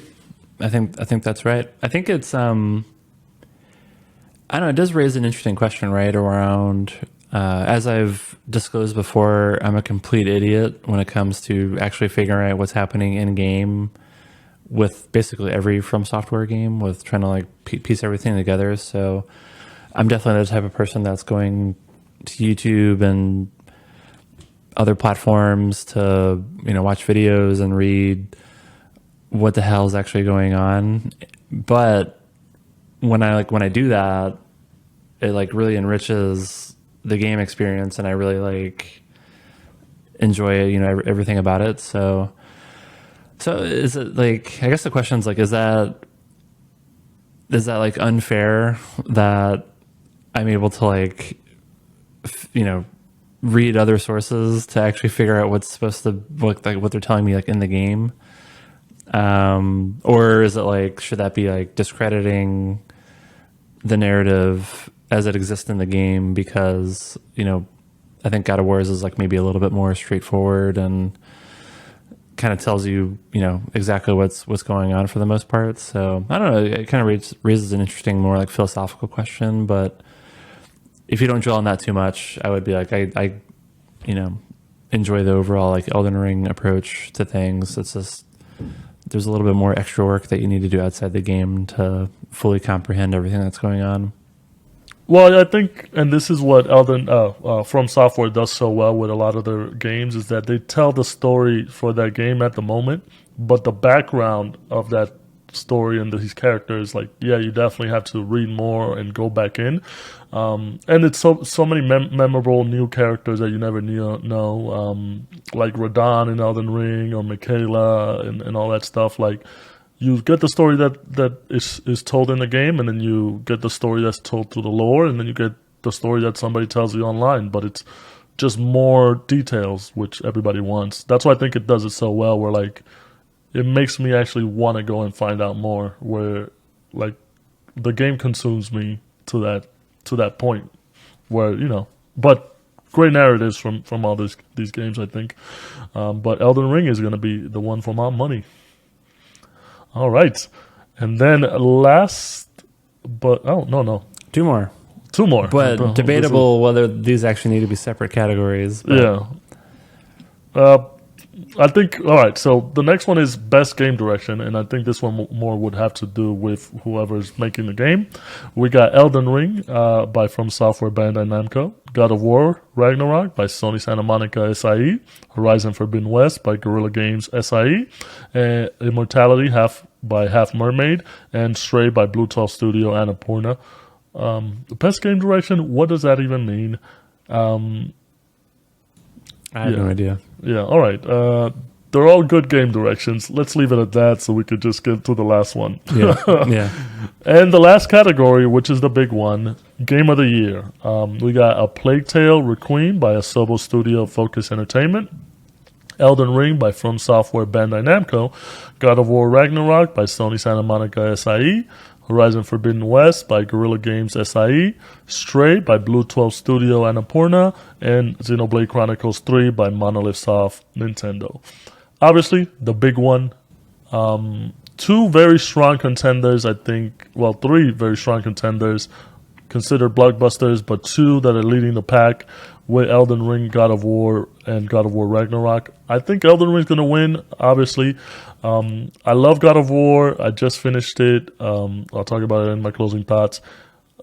I think that's right. I think it's I don't know, it does raise an interesting question, right, around as I've disclosed before, I'm a complete idiot when it comes to actually figuring out what's happening in game with basically every From Software game, with trying to like piece everything together. So I'm definitely the type of person that's going to YouTube and other platforms to, watch videos and read what the hell is actually going on. But when I do that, it like really enriches the game experience, and I really like enjoy everything about it. So is it like, I guess the question is like, is that like unfair that I'm able to like read other sources to actually figure out what's supposed to look like, what they're telling me like in the game, or is it like, should that be like discrediting the narrative as it exists in the game? Because I think God of War is like maybe a little bit more straightforward and kind of tells you exactly what's going on for the most part. So I don't know, it kind of raises an interesting, more like philosophical question. But if you don't dwell on that too much, I would be like, I enjoy the overall like Elden Ring approach to things. It's just there's a little bit more extra work that you need to do outside the game to fully comprehend everything that's going on. Well, I think, and this is what From Software does so well with a lot of their games, is that they tell the story for that game at the moment, but the background of that story and these characters, like, yeah, you definitely have to read more and go back in. And it's so many memorable new characters that you never know, like Radon in Elden Ring or Michaela and all that stuff. Like, you get the story that is told in the game, and then you get the story that's told through the lore, and then you get the story that somebody tells you online. But it's just more details, which everybody wants. That's why I think it does it so well, where like it makes me actually want to go and find out more, where like the game consumes me to that point where, but great narratives from all these games, I think. But Elden Ring is going to be the one for my money. All right. And then last, but no. Two more. But debatable whether these actually need to be separate categories. But. Yeah. I think, all right, so the next one is Best Game Direction, and I think this one more would have to do with whoever's making the game. We got Elden Ring by From Software Bandai Namco, God of War Ragnarok by Sony Santa Monica SIE, Horizon Forbidden West by Guerrilla Games SIE, and Immortality by Half Mermaid, and Stray by Blue 12 Studio Annapurna. Best Game Direction, what does that even mean? I have no idea. Yeah, all right. They're all good game directions. Let's leave it at that so we could just get to the last one. Yeah. And the last category, which is the big one, Game of the Year. We got A Plague Tale Requiem by Asobo Studio Focus Entertainment, Elden Ring by From Software Bandai Namco, God of War Ragnarok by Sony Santa Monica SIE, Horizon Forbidden West by Guerrilla Games SIE, Stray by Blue 12 Studio Annapurna, and Xenoblade Chronicles 3 by Monolith Soft Nintendo. Obviously, the big one. Two very strong contenders, I think. Well, three very strong contenders considered blockbusters, but two that are leading the pack with Elden Ring, God of War, and God of War Ragnarok. I think Elden Ring's going to win, obviously. I love God of War. I just finished it. I'll talk about it in my closing thoughts.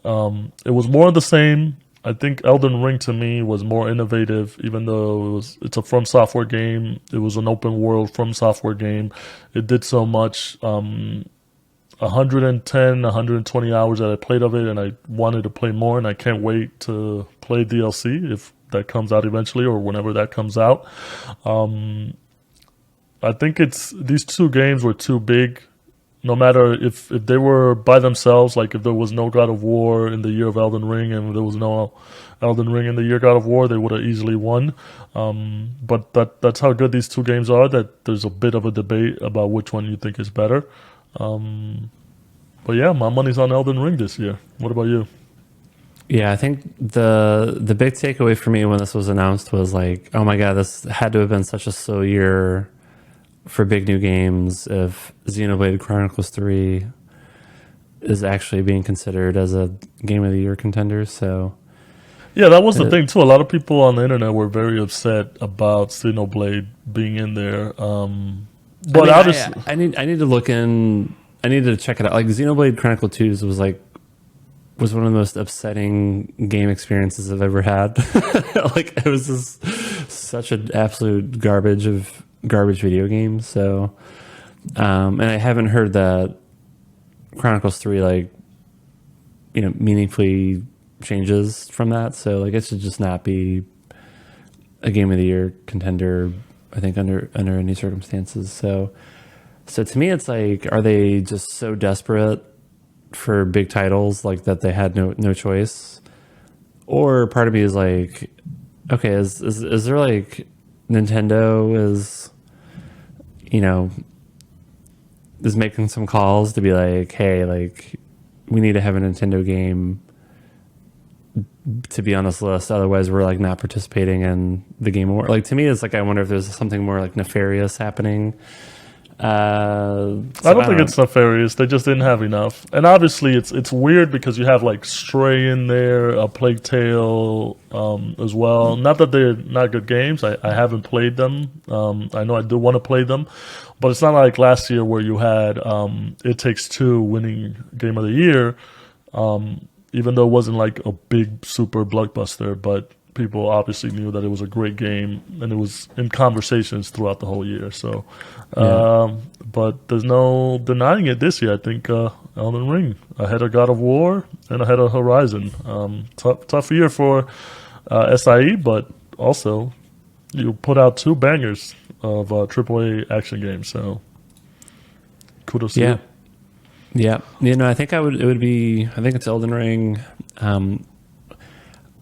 It was more of the same. I think Elden Ring to me was more innovative, even though it's a From Software game. It was an open world From Software game. It did so much. 110, 120 hours that I played of it, and I wanted to play more, and I can't wait to play DLC if that comes out eventually or whenever that comes out. I think these two games were too big. No matter if they were by themselves, like if there was no God of War in the year of Elden Ring and there was no Elden Ring in the year God of War, they would have easily won. But that's how good these two games are, that there's a bit of a debate about which one you think is better. But yeah, my money's on Elden Ring this year. What about you? Yeah, I think the big takeaway for me when this was announced was like, oh my god, this had to have been such a slow year for big new games if Xenoblade Chronicles 3 is actually being considered as a Game of the Year contender. So yeah, that was the thing too. A lot of people on the internet were very upset about Xenoblade being in there. But I need to look in. I need to check it out. Like Xenoblade Chronicle 2 was one of the most upsetting game experiences I've ever had. Like it was just such an absolute garbage video game. So, and I haven't heard that Chronicles 3 meaningfully changes from that. So like it should just not be a Game of the Year contender, I think, under any circumstances. So to me, it's like, are they just so desperate for big titles like that they had no choice? Or part of me is like, okay, is there like Nintendo is making some calls to be like, hey, like we need to have a Nintendo game to be on this list, otherwise we're like not participating in the Game Award. Like to me, it's like I wonder if there's something more like nefarious happening. I don't think it's nefarious. They just didn't have enough, and obviously it's weird because you have like Stray in there, A Plague Tale as well. Not that they're not good games. I haven't played them. I know I do want to play them, but it's not like last year where you had It Takes Two winning Game of the Year. Even though it wasn't like a big super blockbuster, but people obviously knew that it was a great game, and it was in conversations throughout the whole year. So, but there's no denying it this year. I think Elden Ring ahead of God of War and ahead of Horizon. Tough year for SIE, but also you put out 2 bangers of AAA action games. So kudos to you. Yeah. I think I think it's Elden Ring.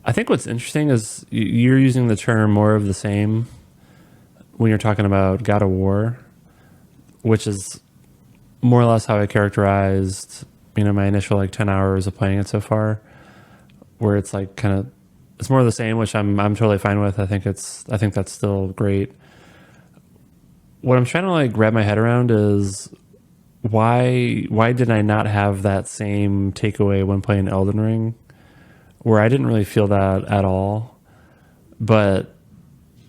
I think what's interesting is you're using the term more of the same when you're talking about God of War, which is more or less how I characterized, my initial like 10 hours of playing it so far, where it's like it's more of the same, which I'm totally fine with. I think that's still great. What I'm trying to like wrap my head around is why did I not have that same takeaway when playing Elden Ring, where I didn't really feel that at all. But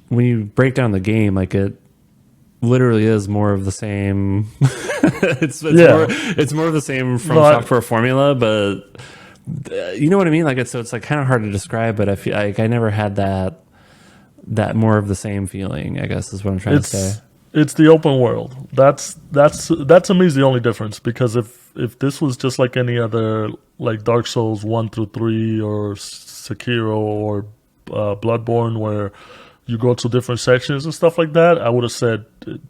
when you break down the game, like it literally is more of the same. it's more of the same from software formula, but you know what I mean? Like it's like kind of hard to describe, but I feel like I never had that more of the same feeling, I guess is what I'm trying to say. It's the open world. That to me is the only difference, because if this was just like any other, like Dark Souls 1 through 3 or Sekiro or Bloodborne, where you go to different sections and stuff like that, I would have said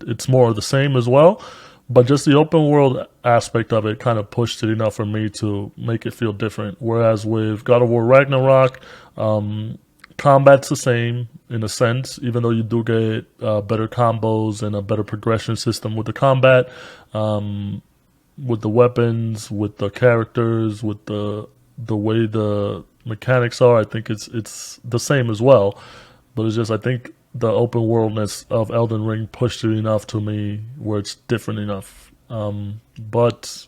it's more of the same as well. But just the open world aspect of it kind of pushed it enough for me to make it feel different. Whereas with God of War Ragnarok, combat's the same in a sense, even though you do get better combos and a better progression system with the combat, with the weapons, with the characters, with the way the mechanics are. I think it's the same as well, but it's just, I think the open worldness of Elden Ring pushed it enough to me where it's different enough. But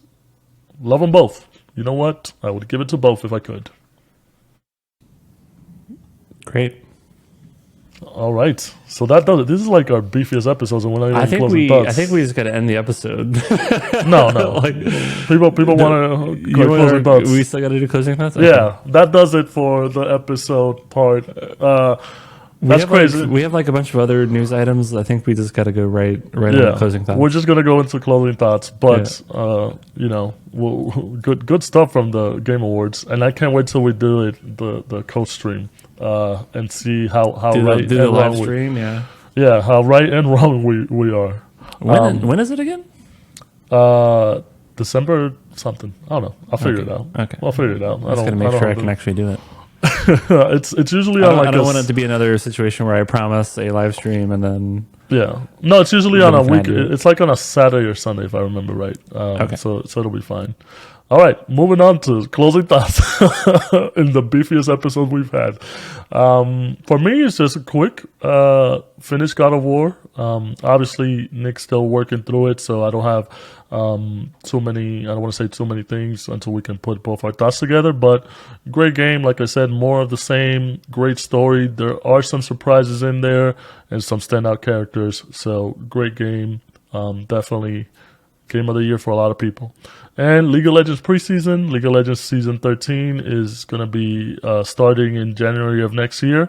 love them both. You know what? I would give it to both if I could. Great. All right, so that does it. This is like our beefiest episodes, and we're not even closing thoughts. I think we just got to end the episode. No. Like, people want to closing thoughts. We still got to do closing thoughts. Okay. Yeah, that does it for the episode part. That's crazy. We have like a bunch of other news items. I think we just got to go right on the closing thoughts. We're just gonna go into closing thoughts, but good stuff from the Game Awards, and I can't wait till we do it the coach stream. And see how right do the live stream, how right and wrong we are. When is it again? December something. I don't know. I'll figure it out. Okay, I'll figure it out. I'm just gonna make sure I can actually do it. It's usually on like I don't want it to be another situation where I promise a live stream and then no, it's usually on a week. It's like on a Saturday or Sunday if I remember right. Okay, so it'll be fine. All right, moving on to closing thoughts in the beefiest episode we've had. For me, it's just a quick finish God of War. Obviously, Nick's still working through it, so I don't have too many. I don't want to say too many things until we can put both our thoughts together. But great game, like I said, more of the same. Great story. There are some surprises in there and some standout characters. So great game. Definitely game of the year for a lot of people. And League of Legends preseason, League of Legends Season 13 is going to be starting in January of next year.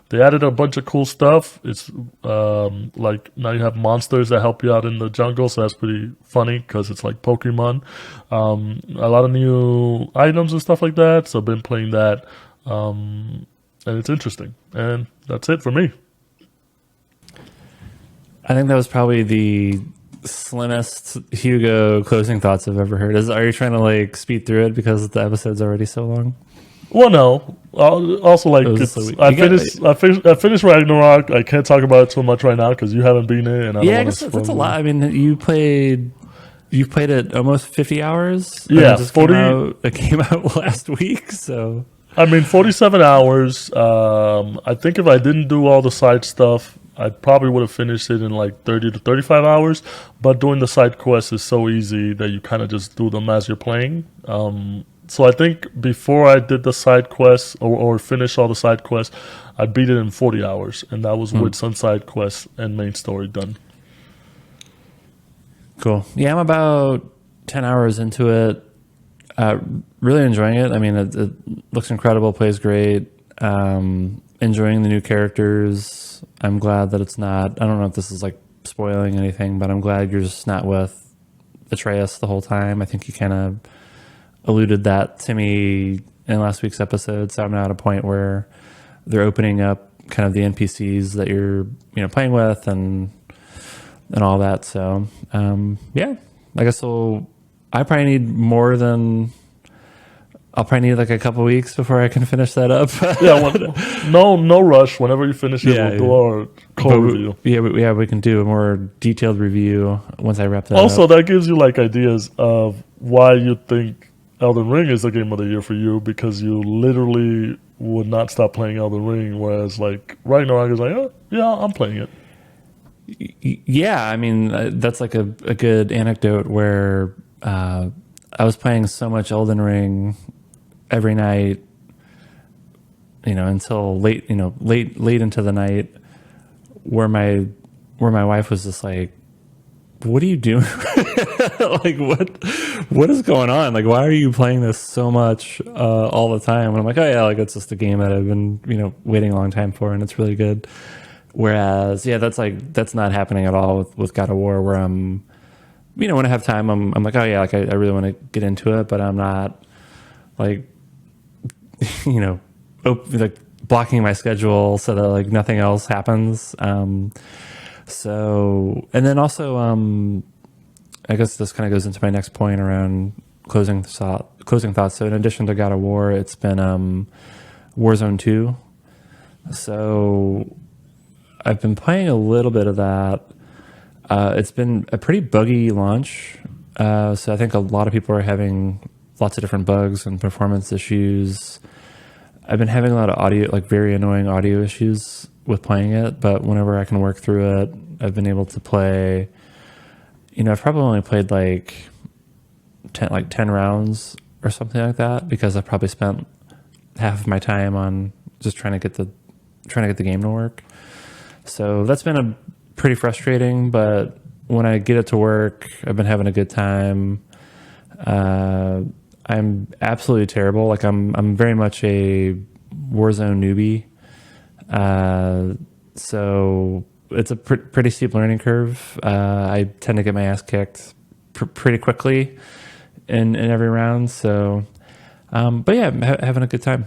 They added a bunch of cool stuff. It's like now you have monsters that help you out in the jungle, so that's pretty funny because it's like Pokemon. A lot of new items and stuff like that, so I've been playing that. And it's interesting. And that's it for me. I think that was probably the slimmest Hugo closing thoughts I've ever heard. Are you trying to like speed through it because the episode's already so long? Well, no. Also, like I finished Ragnarok. I can't talk about it too much right now because you haven't been in. And I guess that's a lot. I mean, you played it almost 50 hours. Yeah, it 40. It came out last week, so. I mean, 47 hours. I think if I didn't do all the side stuff, I probably would have finished it in like 30 to 35 hours. But doing the side quests is so easy that you kind of just do them as you're playing. So I think before I did the side quests or finish all the side quests, I beat it in 40 hours. And that was with some side quests and main story done. Cool. Yeah, I'm about 10 hours into it. Really enjoying it. I mean, it looks incredible, plays great. enjoying the new characters. I'm glad that it's not. I don't know if this is like spoiling anything, but I'm glad you're just not with Atreus the whole time. I think you kind of alluded that to me in last week's episode. So I'm now at a point where they're opening up kind of the NPCs that you're playing with and all that. So yeah, I guess I probably need more than. I'll probably need like a couple weeks before I can finish that up. No rush. Whenever you finish it, we'll do our code review. We can do a more detailed review once I wrap that up. Also, that gives you like ideas of why you think Elden Ring is the game of the year for you, because you literally would not stop playing Elden Ring, whereas like right now, I was like, oh, yeah, I'm playing it. Yeah, I mean, that's like a good anecdote where I was playing so much Elden Ring every night, until late into the night, where my wife was just like, "What are you doing? Like, what is going on? Like, why are you playing this so much all the time?" And I'm like, "Oh yeah, like it's just a game that I've been waiting a long time for, and it's really good." Whereas, yeah, that's not happening at all with God of War, where I'm, when I have time, I'm like, oh yeah, like I really want to get into it, but I'm not like, like blocking my schedule so that like nothing else happens. So, and then also, I guess this kind of goes into my next point around closing thoughts. So in addition to God of War, it's been Warzone 2. So I've been playing a little bit of that. It's been a pretty buggy launch. So I think a lot of people are having lots of different bugs and performance issues. I've been having a lot of audio, like very annoying audio issues with playing it, but whenever I can work through it, I've been able to play. I've probably only played like 10 rounds or something like that, because I've probably spent half of my time on just trying to get the game to work. So that's been a pretty frustrating, but when I get it to work, I've been having a good time. I'm absolutely terrible. Like I'm very much a Warzone newbie. So it's a pretty steep learning curve. I tend to get my ass kicked pretty quickly in every round. So, but yeah, I'm having a good time.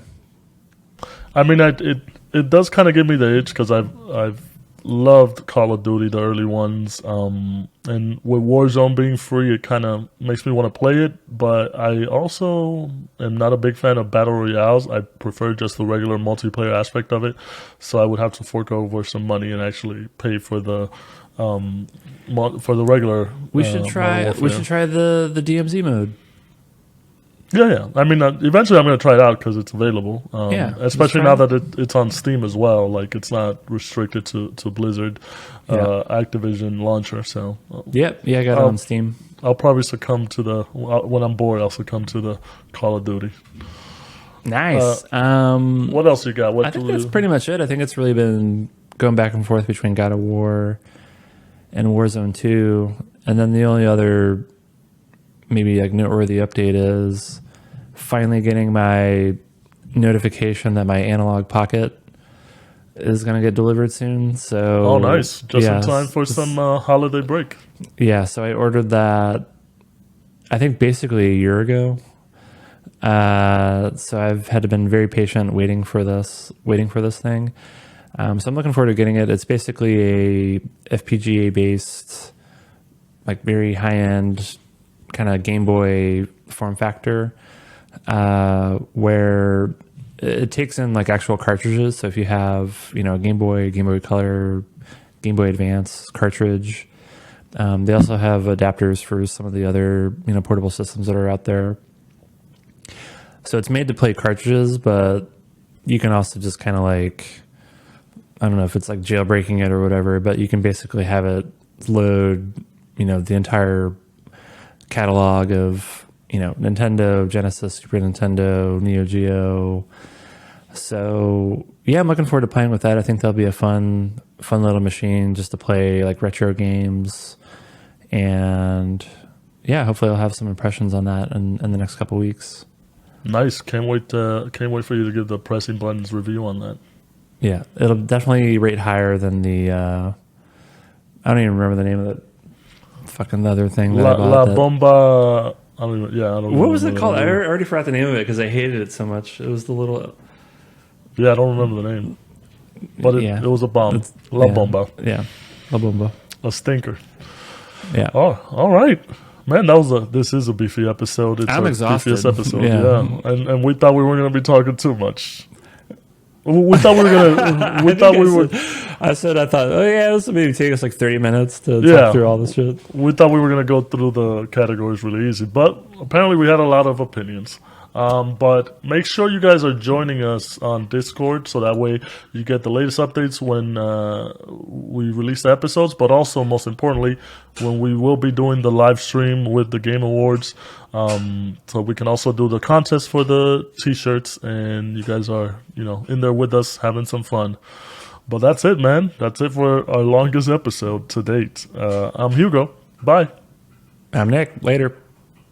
I mean, it does kind of give me the itch, because I've loved Call of Duty, the early ones, and with Warzone being free, it kind of makes me want to play it. But I also am not a big fan of battle royales. I prefer just the regular multiplayer aspect of it. So I would have to fork over some money and actually pay for the regular. We should try. We should try the DMZ mode. Yeah. I mean, eventually I'm going to try it out because it's available. Especially now that it's on Steam as well. Like, it's not restricted to Blizzard, Activision launcher. So I got it on Steam. I'll probably succumb to when I'm bored, I'll succumb to the Call of Duty. Nice. What else you got? I think that's pretty much it. I think it's really been going back and forth between God of War and Warzone 2. And then the only other maybe like noteworthy update is finally getting my notification that my analog pocket is going to get delivered soon. So nice. Just in time for some holiday break. Yeah, so I ordered that I think basically a year ago. So I've had to been very patient waiting for this thing. So I'm looking forward to getting it. It's basically a FPGA based, like very high end kind of Game Boy form factor, where it takes in like actual cartridges. So if you have, a Game Boy Color, Game Boy Advance cartridge, they also have adapters for some of the other, portable systems that are out there. So it's made to play cartridges, but you can also just kind of like, I don't know if it's like jailbreaking it or whatever, but you can basically have it load, the entire catalog of, Nintendo, Genesis, Super Nintendo, Neo Geo. So yeah, I'm looking forward to playing with that. I think that'll be a fun little machine just to play like retro games. And yeah, hopefully I'll have some impressions on that in the next couple of weeks. Nice. Can't wait for you to give the pressing buttons review on that. Yeah, it'll definitely rate higher than the. I don't even remember the name of it. Fucking the other thing that I bought. La Bomba. I don't even, yeah, I don't. What was it called? I already forgot the name of it because I hated it so much. It was the little. Yeah, I don't remember the name, but it was a bomb. La Bomba. Yeah, La Bomba. A stinker. Yeah. Oh, all right. Man, this is a beefy episode. It's I'm exhausted. Beefiest episode, yeah. And we thought we weren't going to be talking too much. We thought we were gonna. I thought, oh yeah, this will maybe take us like 30 minutes to talk through all this shit. We thought we were gonna go through the categories really easy, but apparently we had a lot of opinions. But make sure you guys are joining us on Discord so that way you get the latest updates when we release the episodes, but also most importantly when we will be doing the live stream with the Game Awards. So we can also do the contest for the t-shirts, and you guys are, in there with us having some fun. But that's it, man. That's it for our longest episode to date. I'm Hugo. Bye. I'm Nick. Later.